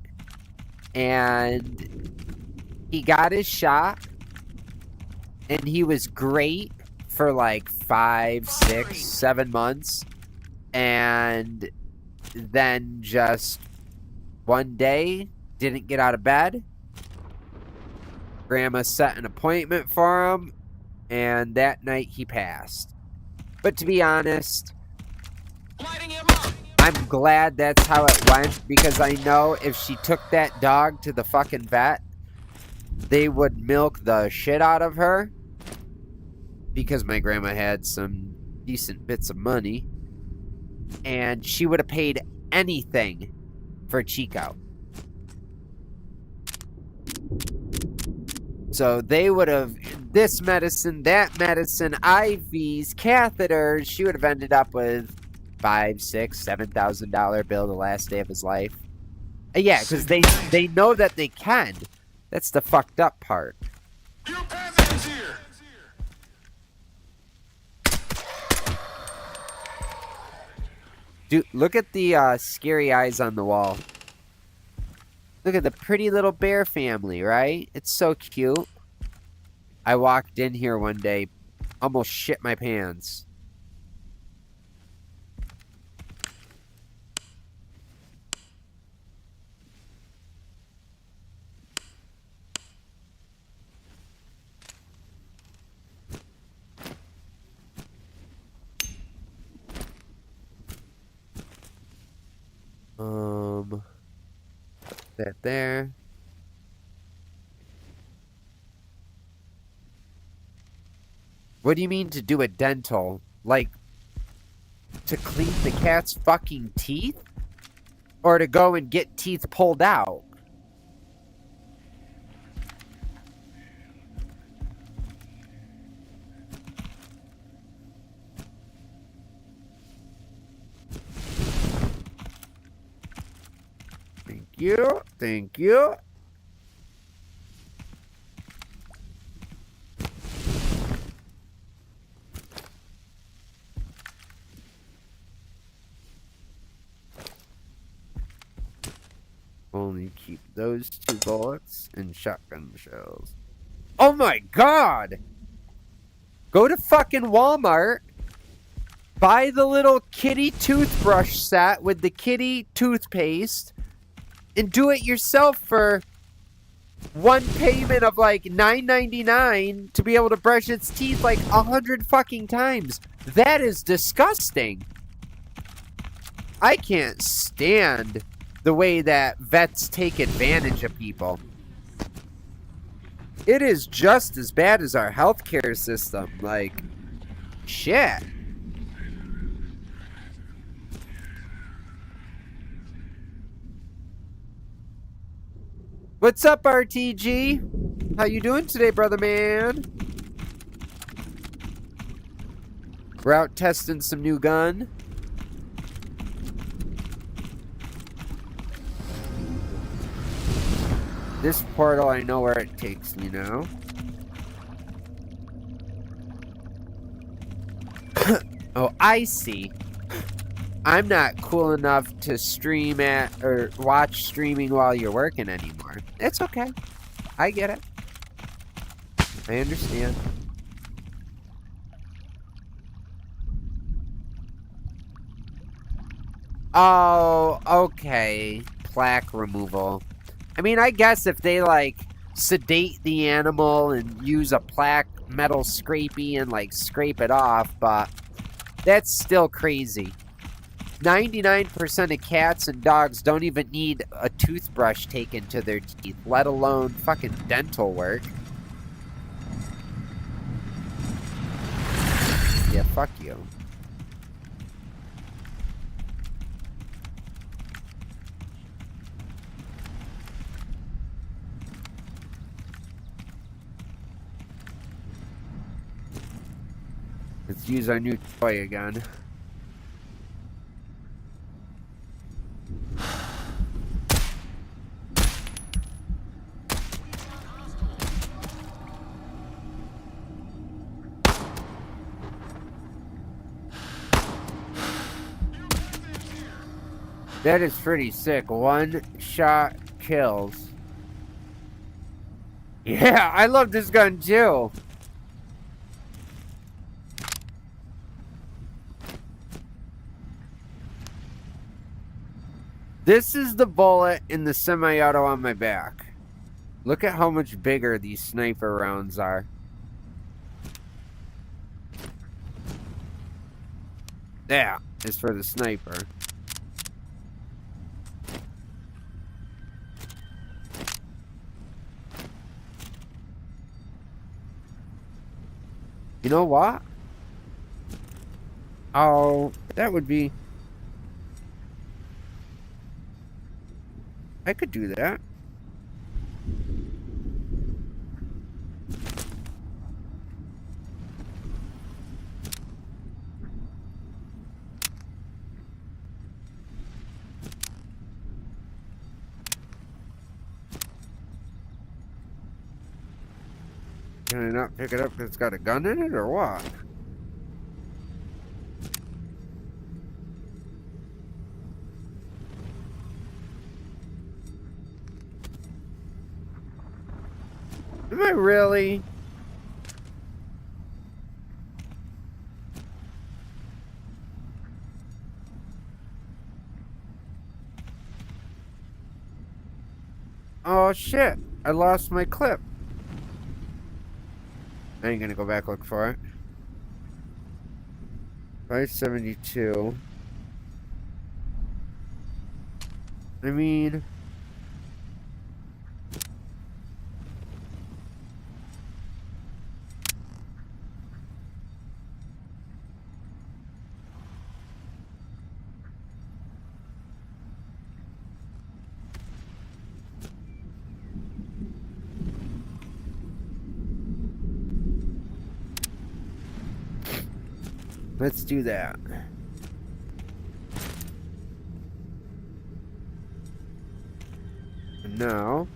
And he got his shot, and he was great for like 5, 6, 7 months. And then just one day, didn't get out of bed. Grandma set an appointment for him, and that night he passed. But to be honest, I'm glad that's how it went, because I know if she took that dog to the fucking vet, they would milk the shit out of her, because my grandma had some decent bits of money, and she would have paid anything for Chico. So they would have, this medicine, that medicine, IVs, catheters, she would have ended up with $5, $6, $7,000 bill the last day of his life. Yeah, because they know that they can. That's the fucked up part. Your hands here. Dude, look at the scary eyes on the wall. Look at the pretty little bear family, right? It's so cute. I walked in here one day, almost shit my pants. That there. What do you mean to do a dental? Like, to clean the cat's fucking teeth? Or to go and get teeth pulled out? Thank you. Thank you. Only keep those 2 bullets and shotgun shells. Oh my god! Go to fucking Walmart, buy the little kitty toothbrush set with the kitty toothpaste, and do it yourself for one payment of like $9.99 to be able to brush its teeth like 100 fucking times. That is disgusting. I can't stand the way that vets take advantage of people. It is just as bad as our healthcare system. Like, shit. What's up, RTG? How you doing today, brother man? We're out testing some new gun. This portal, I know where it takes me now. Oh, I see. I'm not cool enough to stream at or watch streaming while you're working anymore. It's okay. I get it. I understand. Oh, okay. Plaque removal. I mean, I guess if they, like, sedate the animal and use a plaque metal scrapey and, like, scrape it off, but that's still crazy. 99% of cats and dogs don't even need a toothbrush taken to their teeth, let alone fucking dental work. Yeah, fuck you. Let's use our new toy again. That is pretty sick. 1-shot kills. Yeah, I love this gun too. This is the bullet in the semi-auto on my back. Look at how much bigger these sniper rounds are. Yeah, it's for the sniper. You know what? Oh, that would be... I could do that. Can I not pick it up because it's got a gun in it, or what? Am I really? Oh shit, I lost my clip. I ain't gonna go back look for it. 572. I mean... Let's do that. And now...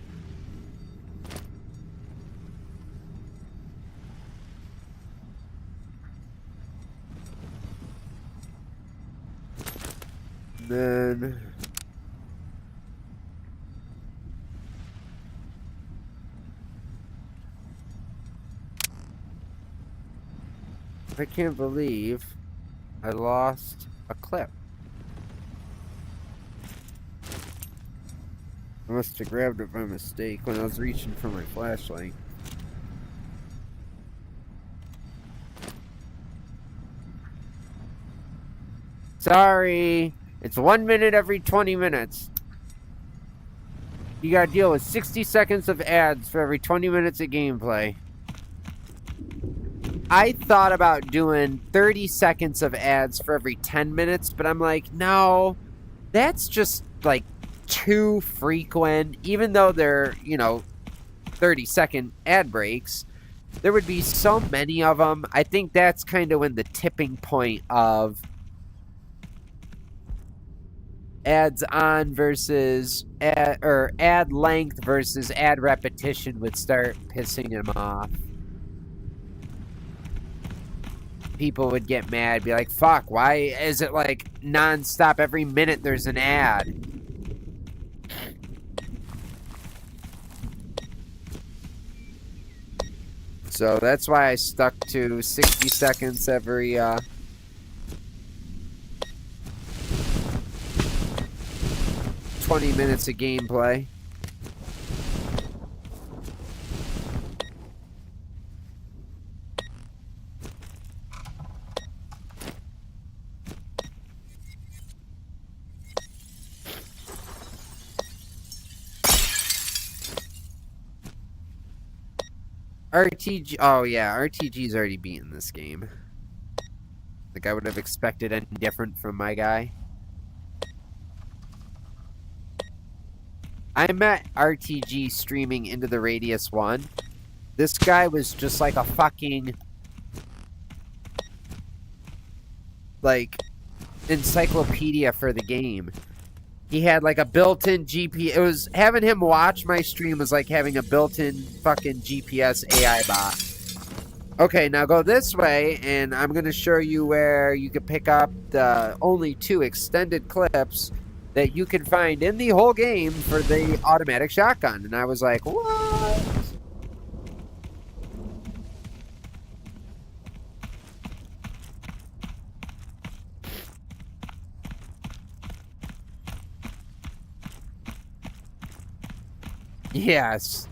Then... I can't believe I lost a clip. I must have grabbed it by mistake when I was reaching for my flashlight. Sorry, it's 1 minute every 20 minutes. You gotta deal with 60 seconds of ads for every 20 minutes of gameplay. I thought about doing 30 seconds of ads for every 10 minutes, but I'm like, no, that's just like too frequent. Even though they're, 30-second ad breaks, there would be so many of them. I think that's kind of when the tipping point of ads on versus ad length versus ad repetition would start pissing him off. People would get mad, be like, fuck, why is it like non-stop? Every minute there's an ad. So that's why I stuck to 60 seconds every 20 minutes of gameplay. RTG, oh yeah, RTG's already beaten this game. Like I would have expected anything different from my guy. I met RTG streaming Into the Radius 1. This guy was just like a fucking... like, encyclopedia for the game. He had like a built-in GPS. It was having him watch my stream was like having a built-in fucking GPS AI bot. Okay, now go this way, and I'm gonna show you where you can pick up the only 2 extended clips that you can find in the whole game for the automatic shotgun. And I was like, what? Yes.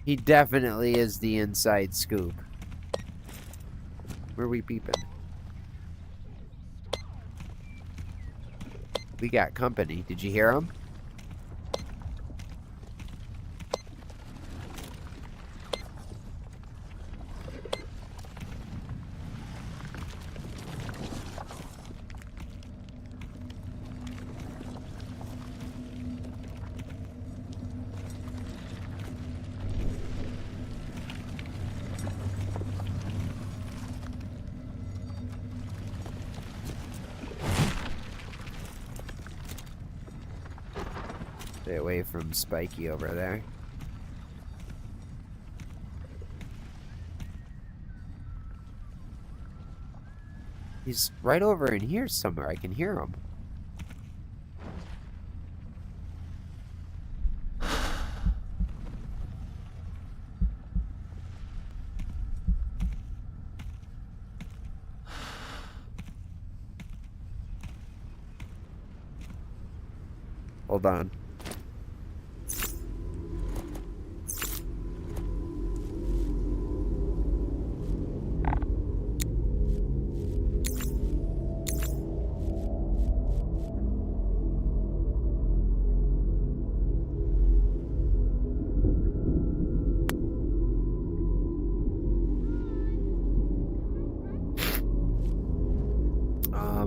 He definitely is the inside scoop. Where are we peeping? We got company. Did you hear him? Stay away from Spiky over there. He's right over in here somewhere. I can hear him. Hold on.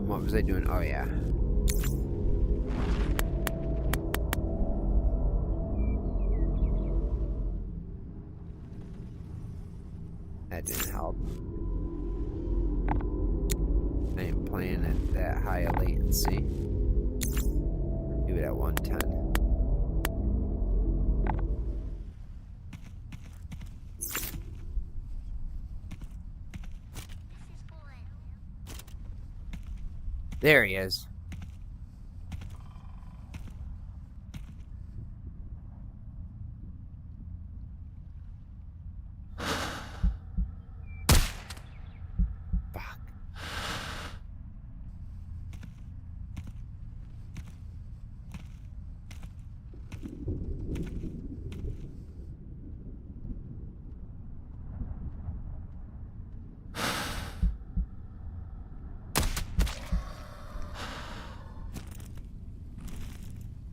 What was I doing? Oh, yeah. That didn't help. I ain't playing at that high a latency. Do it at 110. There he is. Fuck.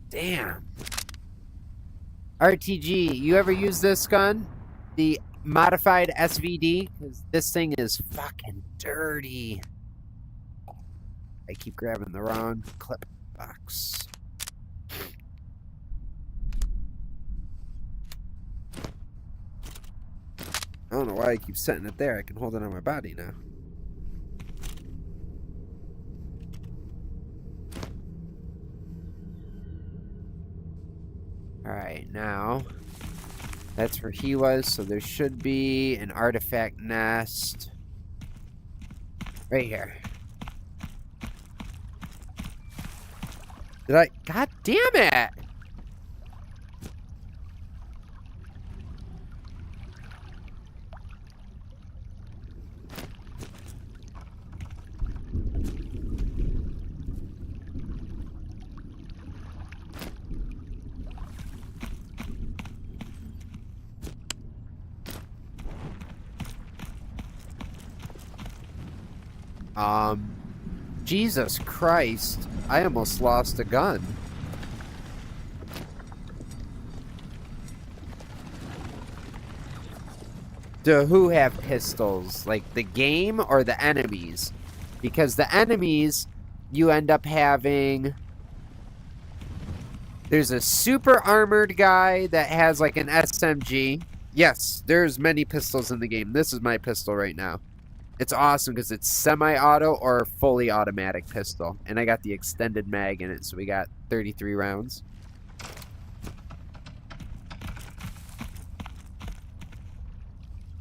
Damn. RTG, you ever use this gun? The modified SVD? Because this thing is fucking dirty. I keep grabbing the wrong clip box. I don't know why I keep setting it there. I can hold it on my body now. Alright, now that's where he was, so there should be an artifact nest right here. Did I? God damn it! Jesus Christ, I almost lost a gun. Do who have pistols? Like the game or the enemies? Because the enemies, you end up having... There's a super armored guy that has like an SMG. Yes, there's many pistols in the game. This is my pistol right now. It's awesome because it's semi-auto or fully automatic pistol. And I got the extended mag in it, so we got 33 rounds.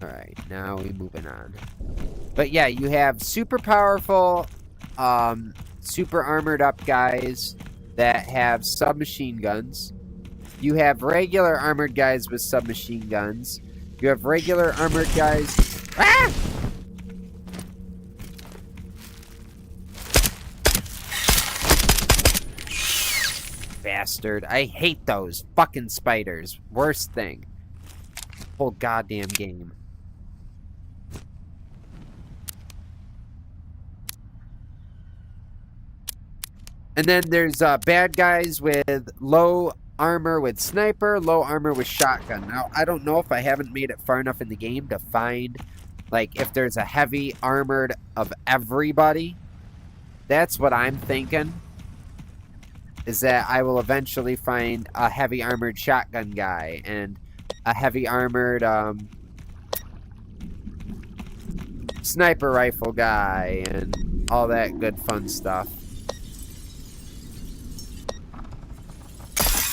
Alright, now we moving on. But yeah, you have super powerful, super armored up guys that have submachine guns. You have regular armored guys with submachine guns. You have regular armored guys... Ah! Bastard. I hate those fucking spiders. Worst thing. Whole goddamn game. And then there's bad guys with low armor with sniper, low armor with shotgun. Now, I don't know if I haven't made it far enough in the game to find, like, if there's a heavy armored of everybody. That's what I'm thinking. Is that I will eventually find a heavy armored shotgun guy and a heavy armored sniper rifle guy and all that good fun stuff.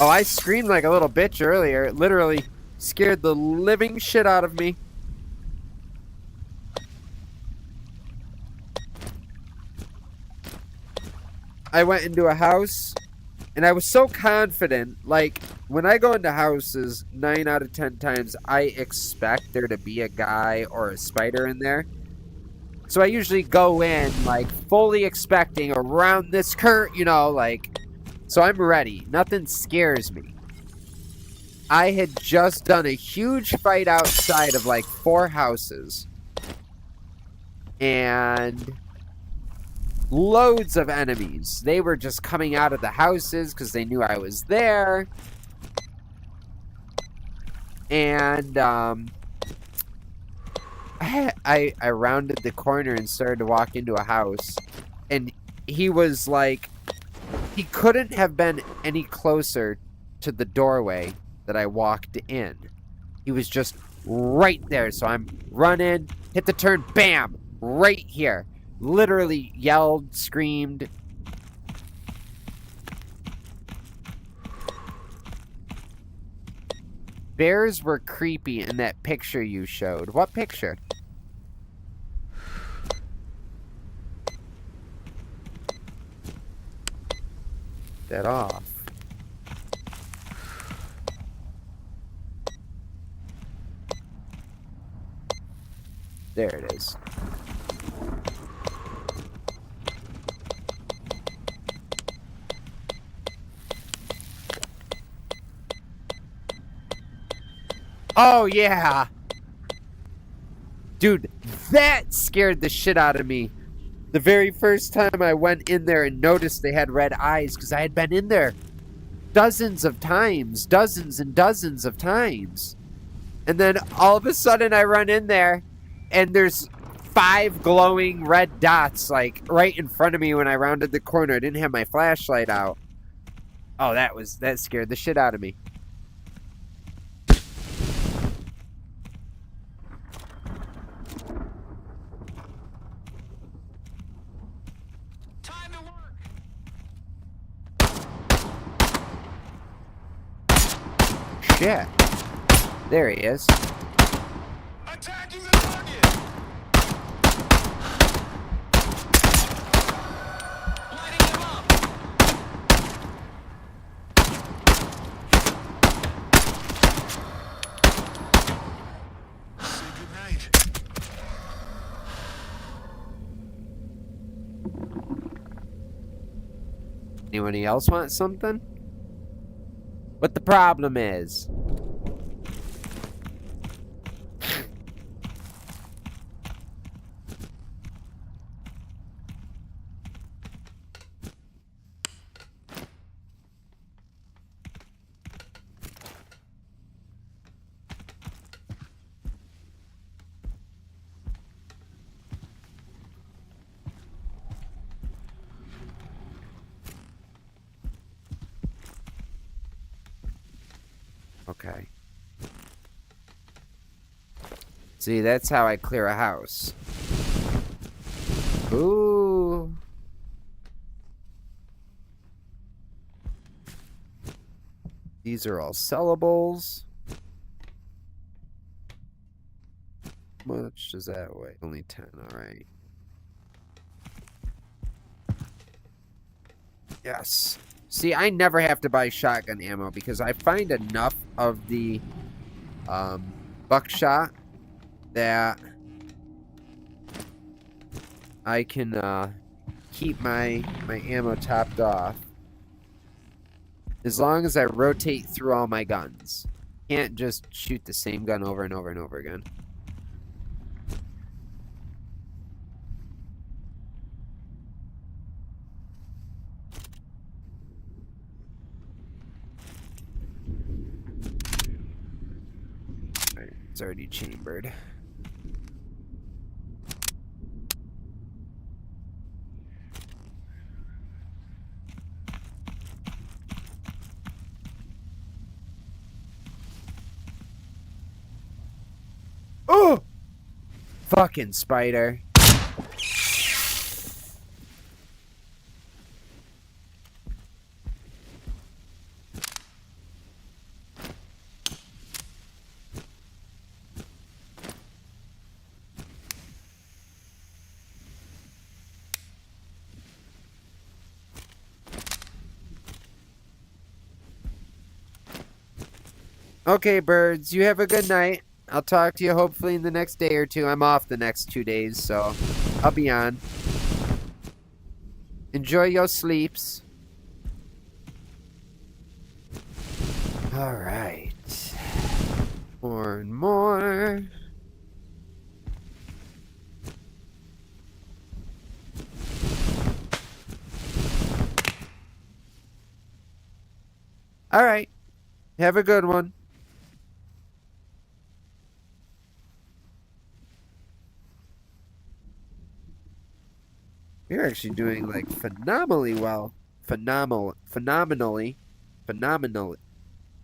Oh, I screamed like a little bitch earlier. It literally scared the living shit out of me. I went into a house, and I was so confident. Like, when I go into houses, 9 out of 10 times, I expect there to be a guy or a spider in there. So I usually go in, like, fully expecting around this curtain, you know, like, so I'm ready. Nothing scares me. I had just done a huge fight outside of, like, 4 houses. And loads of enemies. They were just coming out of the houses because they knew I was there. And I rounded the corner and started to walk into a house, and he was like, he couldn't have been any closer to the doorway that I walked in. He was just right there. So I'm running, hit the turn, bam, right here. Literally yelled, screamed. Bears were creepy in that picture you showed. What picture? That off. There it is. Oh, yeah. Dude, that scared the shit out of me. The very first time I went in there and noticed they had red eyes, because I had been in there dozens of times. Dozens and dozens of times. And then all of a sudden I run in there, and there's 5 glowing red dots, like, right in front of me when I rounded the corner. I didn't have my flashlight out. Oh, that scared the shit out of me. Time to work. Shit. There he is. Attacking the target. Lighting him up. Say goodnight. Anybody else want something? What the problem is? Okay. See, that's how I clear a house. Ooh. These are all sellables. How much does that weigh? Only 10, alright. Yes. See, I never have to buy shotgun ammo because I find enough of the buckshot that I can keep my ammo topped off as long as I rotate through all my guns. Can't just shoot the same gun over and over and over again. Alright, it's already chambered. Oh! Fucking spider. Okay, birds, you have a good night. I'll talk to you hopefully in the next day or two. I'm off the next 2 days, so I'll be on. Enjoy your sleeps. All right. More and more. All right. Have a good one. You're actually doing like phenomenally well. Phenomenally. Phenomenally. Phenomenally.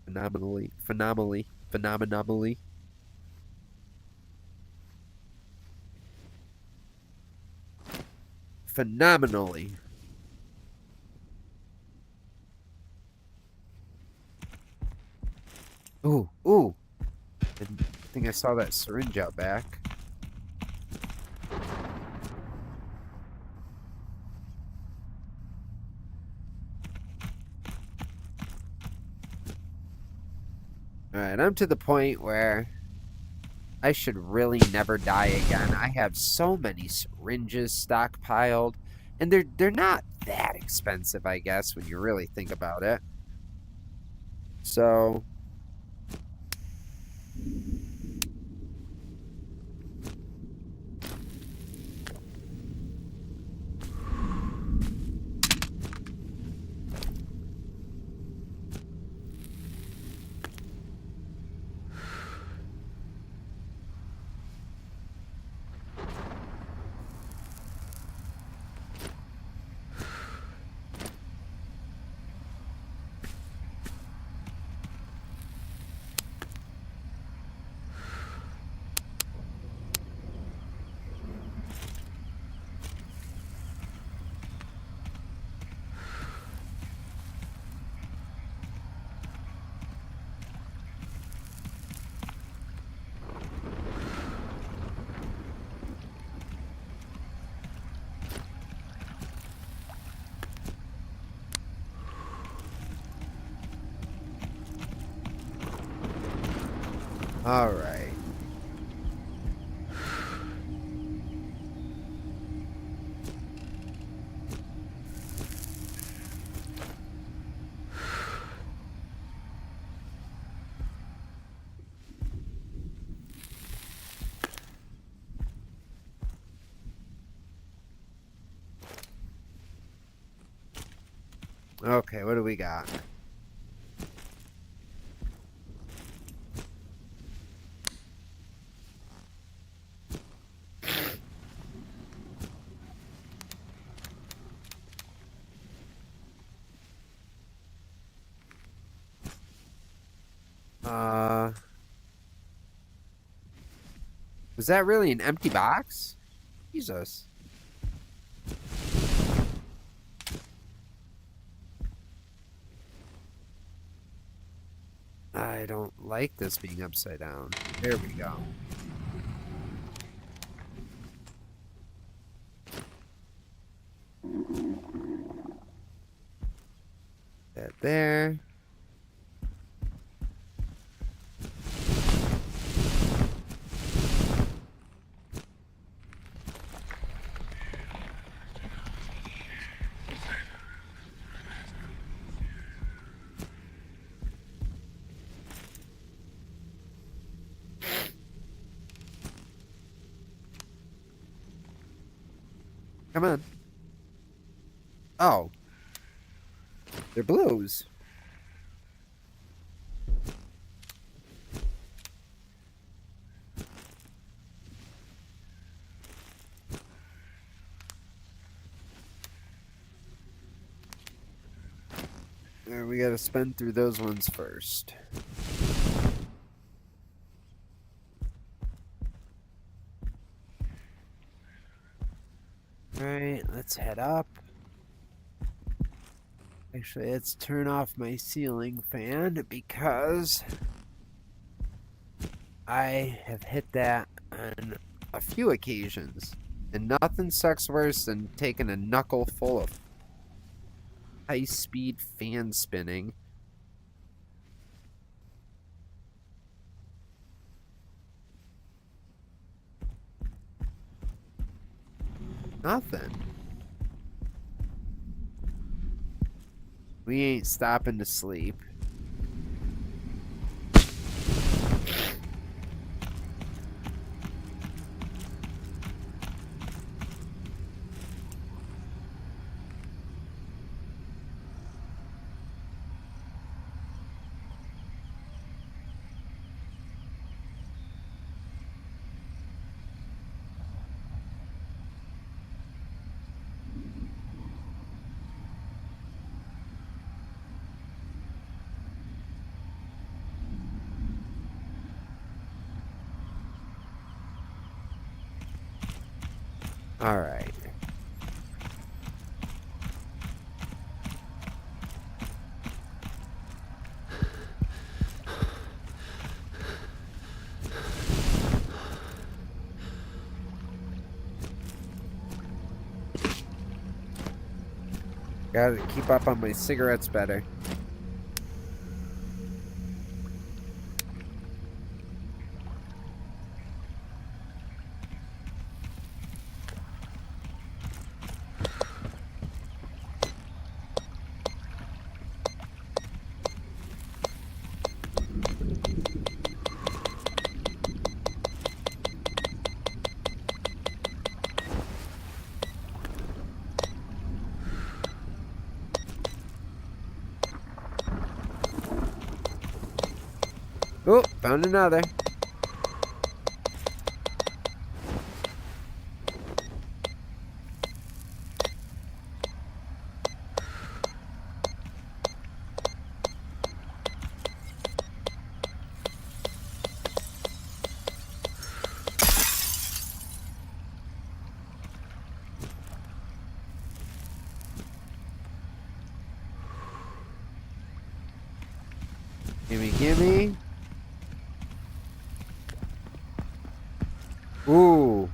Phenomenally. Phenomenally. Phenomenally. Ooh, ooh. I think I saw that syringe out back. Alright, I'm to the point where I should really never die again. I have so many syringes stockpiled, and they're not that expensive, I guess, when you really think about it. So, alright. Okay, what do we got? Was that really an empty box? Jesus. I don't like this being upside down. There we go. That there. Come on. Oh. They're blues. We gotta spin through those ones first. Alright, let's head up. Actually, let's turn off my ceiling fan because I have hit that on a few occasions. And nothing sucks worse than taking a knuckle full of high-speed fan spinning. Nothing. We ain't stopping to sleep. All right. Gotta keep up on my cigarettes better. Oh, found another. Gimme, gimme. Ooh.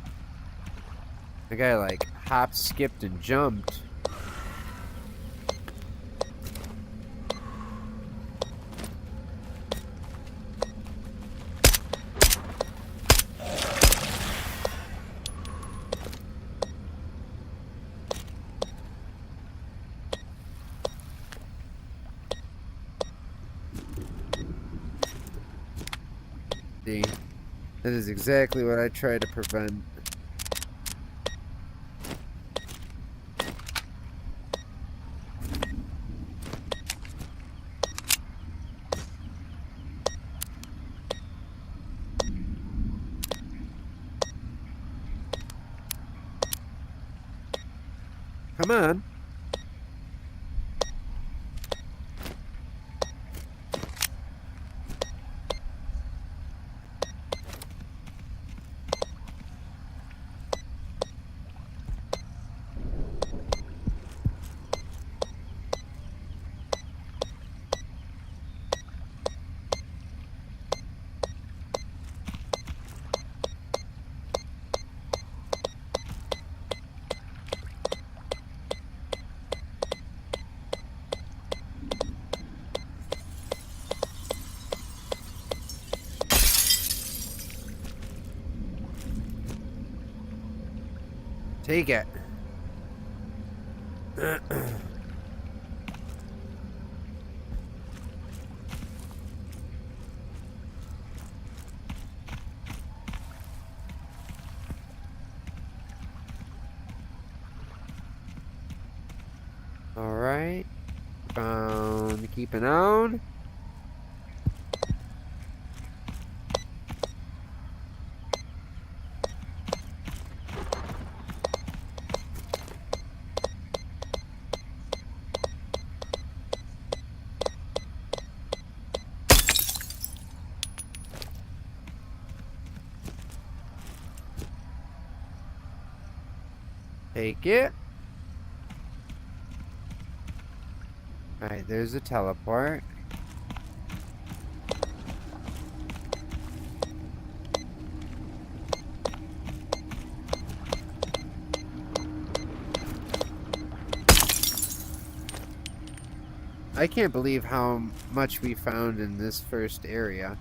The guy like hopped, skipped, and jumped. See, that is exactly what I try to prevent. Come on. Take it. All right. Found keeping on. Take it. Alright, there's a teleport. I can't believe how much we found in this first area.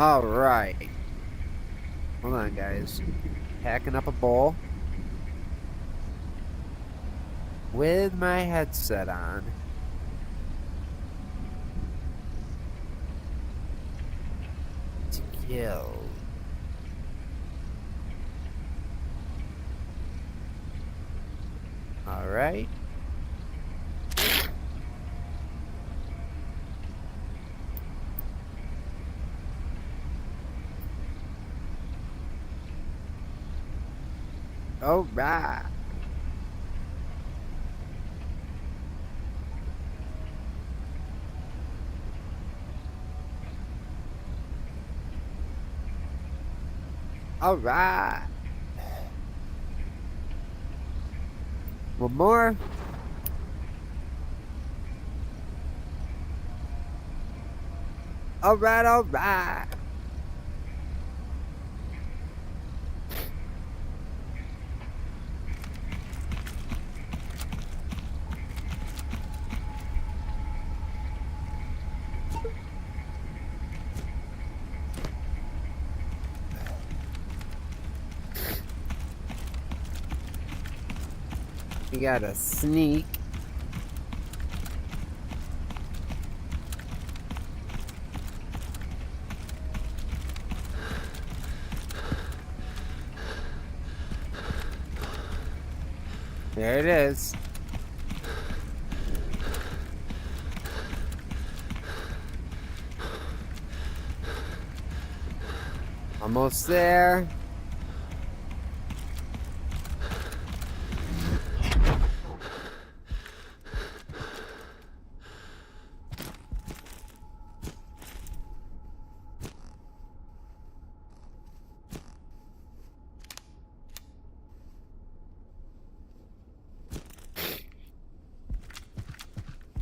All right. Hold on, guys. Packing up a bowl with my headset on. To kill. All right. All right. All right. One more. All right, all right. We got a sneak. There it is. Almost there.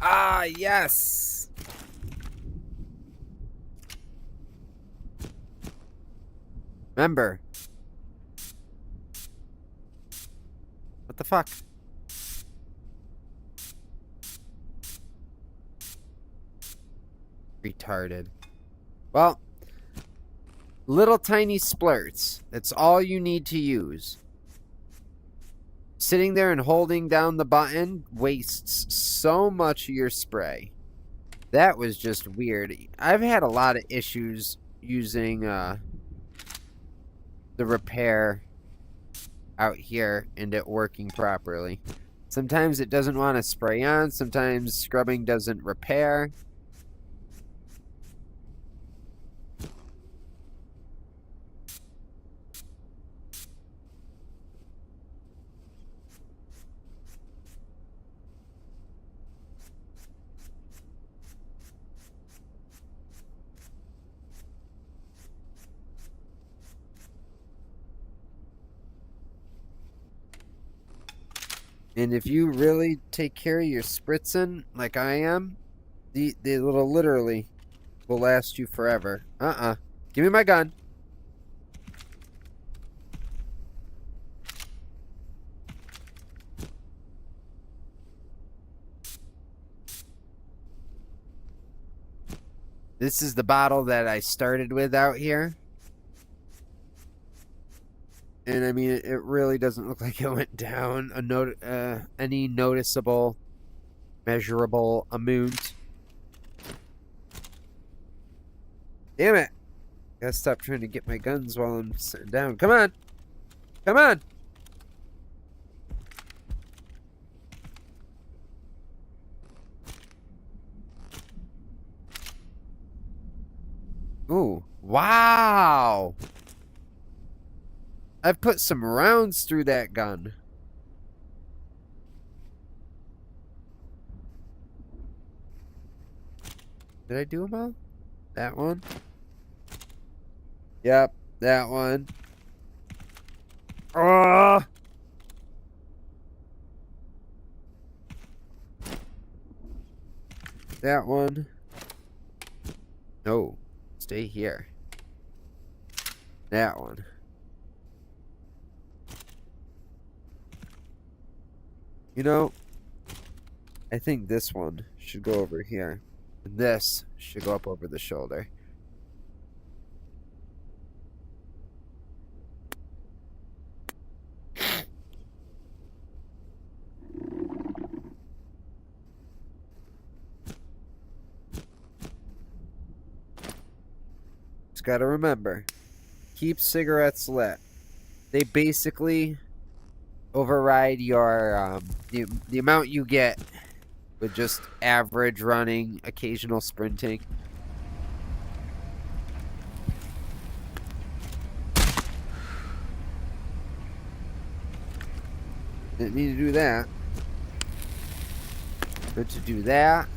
Ah, yes. Remember. What the fuck? Retarded. Well, little tiny splurts. That's all you need to use. Sitting there and holding down the button wastes so much of your spray. That was just weird. I've had a lot of issues using the repair out here and it working properly. Sometimes it doesn't want to spray on. Sometimes scrubbing doesn't repair. And if you really take care of your spritzing like I am, the little literally will last you forever. Give me my gun. This is the bottle that I started with out here. And I mean, it really doesn't look like it went down any noticeable, measurable amount. Damn it. Gotta stop trying to get my guns while I'm sitting down. Come on. Come on. Ooh. Wow. I've put some rounds through that gun. Did I do them all? That one? Yep, that one. Ah! That one. No, stay here. That one. You know, I think this one should go over here. And this should go up over the shoulder. gotta remember, keep cigarettes lit. They basically override your the amount you get with just average running, occasional sprinting. Didn't need to do that. But to do that.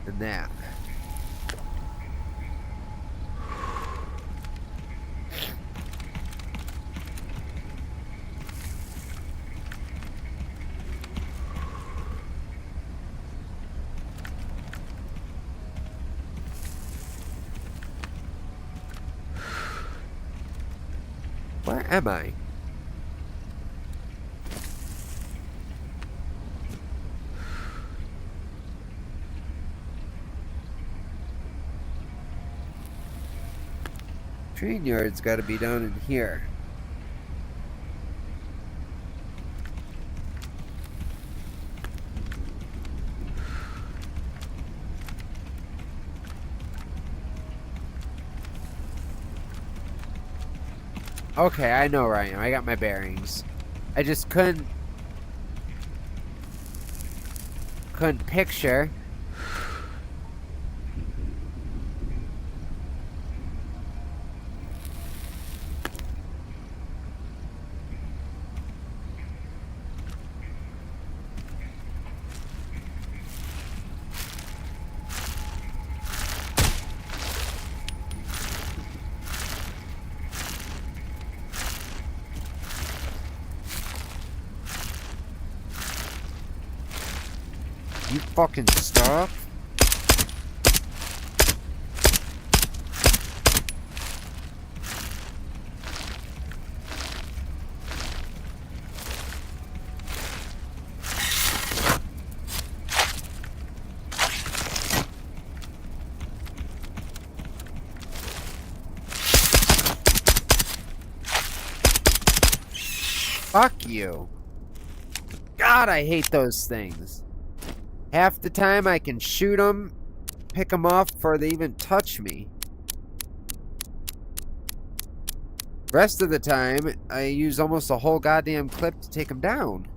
And that. Where am I? Train yard's got to be down in here. Okay, I know where I am. I got my bearings. I just couldn't picture. You fucking stop. Fuck you. God, I hate those things. Half the time I can shoot them, pick them off before they even touch me. Rest of the time, I use almost a whole goddamn clip to take them down.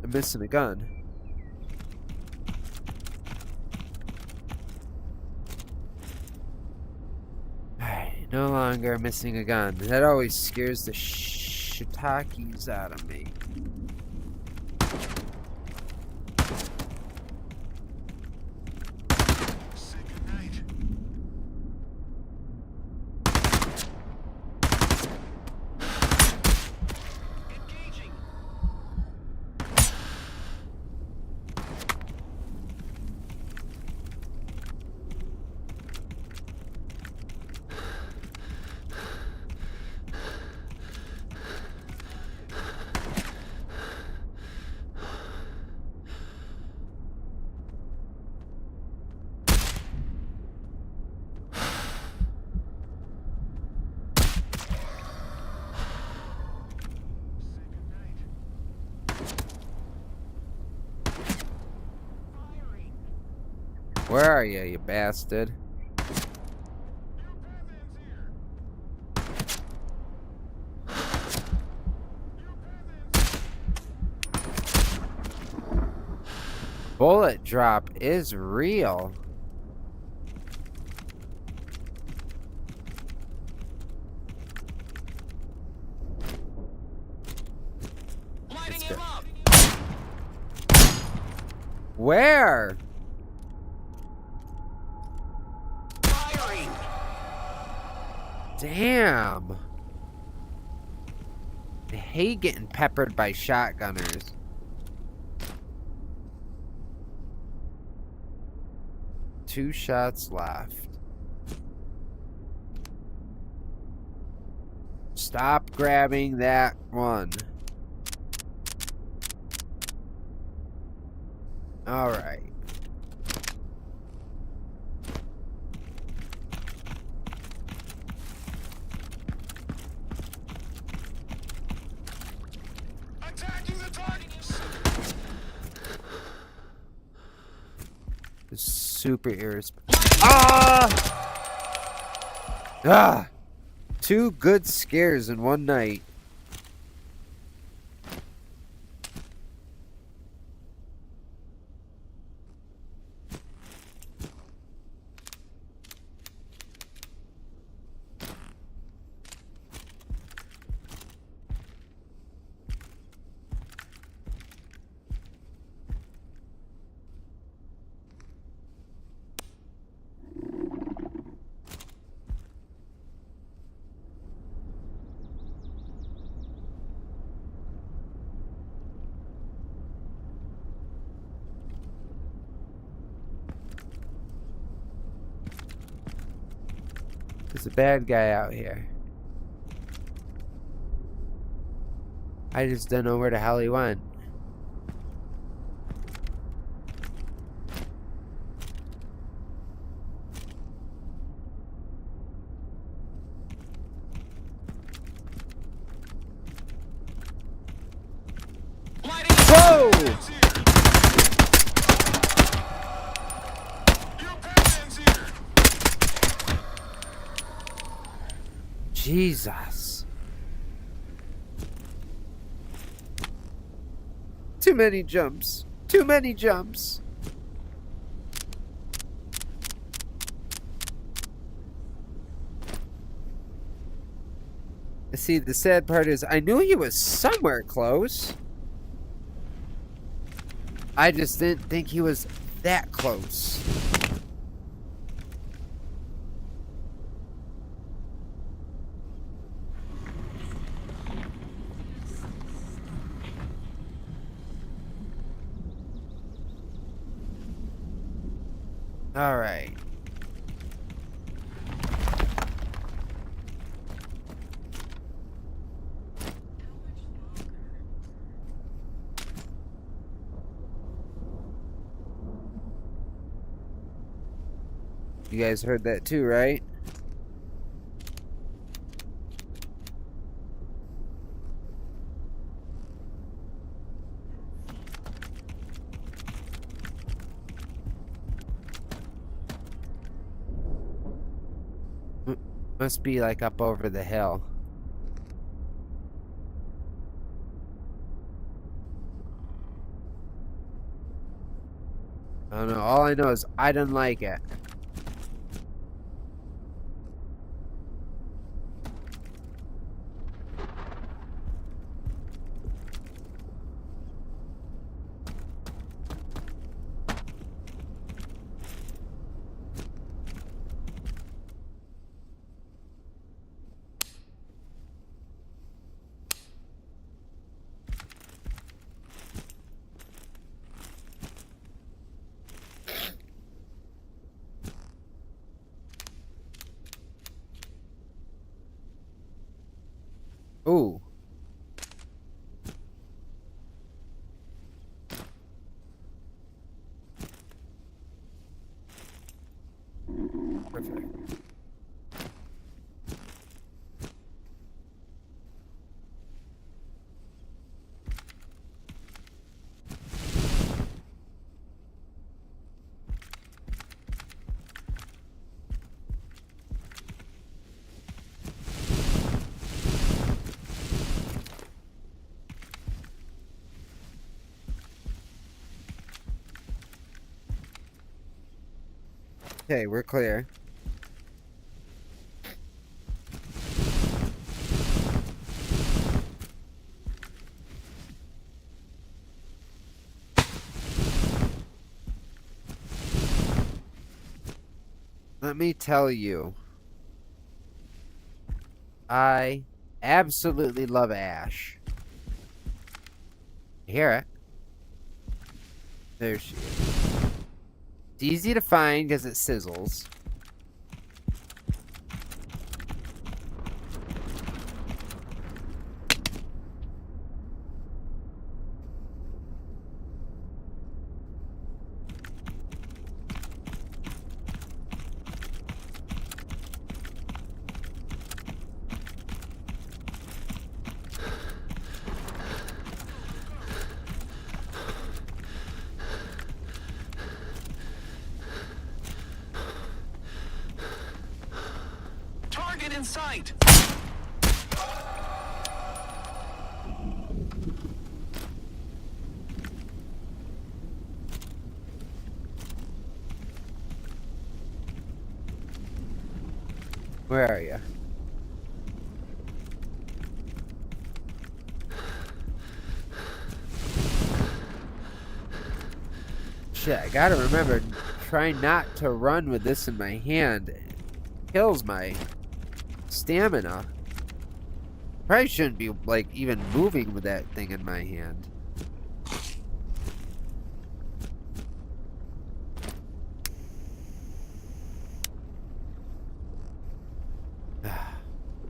I'm missing a gun. Alright, no longer missing a gun. That always scares the shiitakes out of me. Say goodnight. Engaging. Where are you, you bastard? Bullet drop is real. Lighting him up. Where? Firing. Damn. I hate getting peppered by shotgunners. Two shots left. Stop grabbing that one. All right. Attacking the target, you son. Super irresponsible. Ah! Ah! 2 good scares in one night. There's a bad guy out here. I just don't know where the hell he went. Lighting Whoa! Your Batman's here. Jesus. Too many jumps. Too many jumps. See, the sad part is I knew he was somewhere close. I just didn't think he was that close. All right. You guys heard that too, right? Must be like up over the hill. I don't know. All I know is I didn't like it. Ooh. Perfect. Okay, we're clear. Let me tell you, I absolutely love Ash. You hear it? There she is. It's easy to find because it sizzles. in sight. Where are you? Shit, I gotta remember, try not to run with this in my hand. It kills my stamina. Probably shouldn't be, like, even moving with that thing in my hand.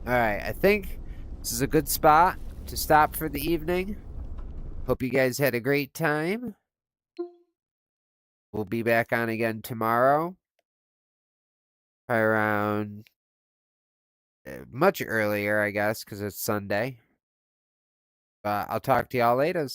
Alright, I think this is a good spot to stop for the evening. Hope you guys had a great time. We'll be back on again tomorrow. Probably around much earlier, I guess, because it's Sunday. But I'll talk to y'all later.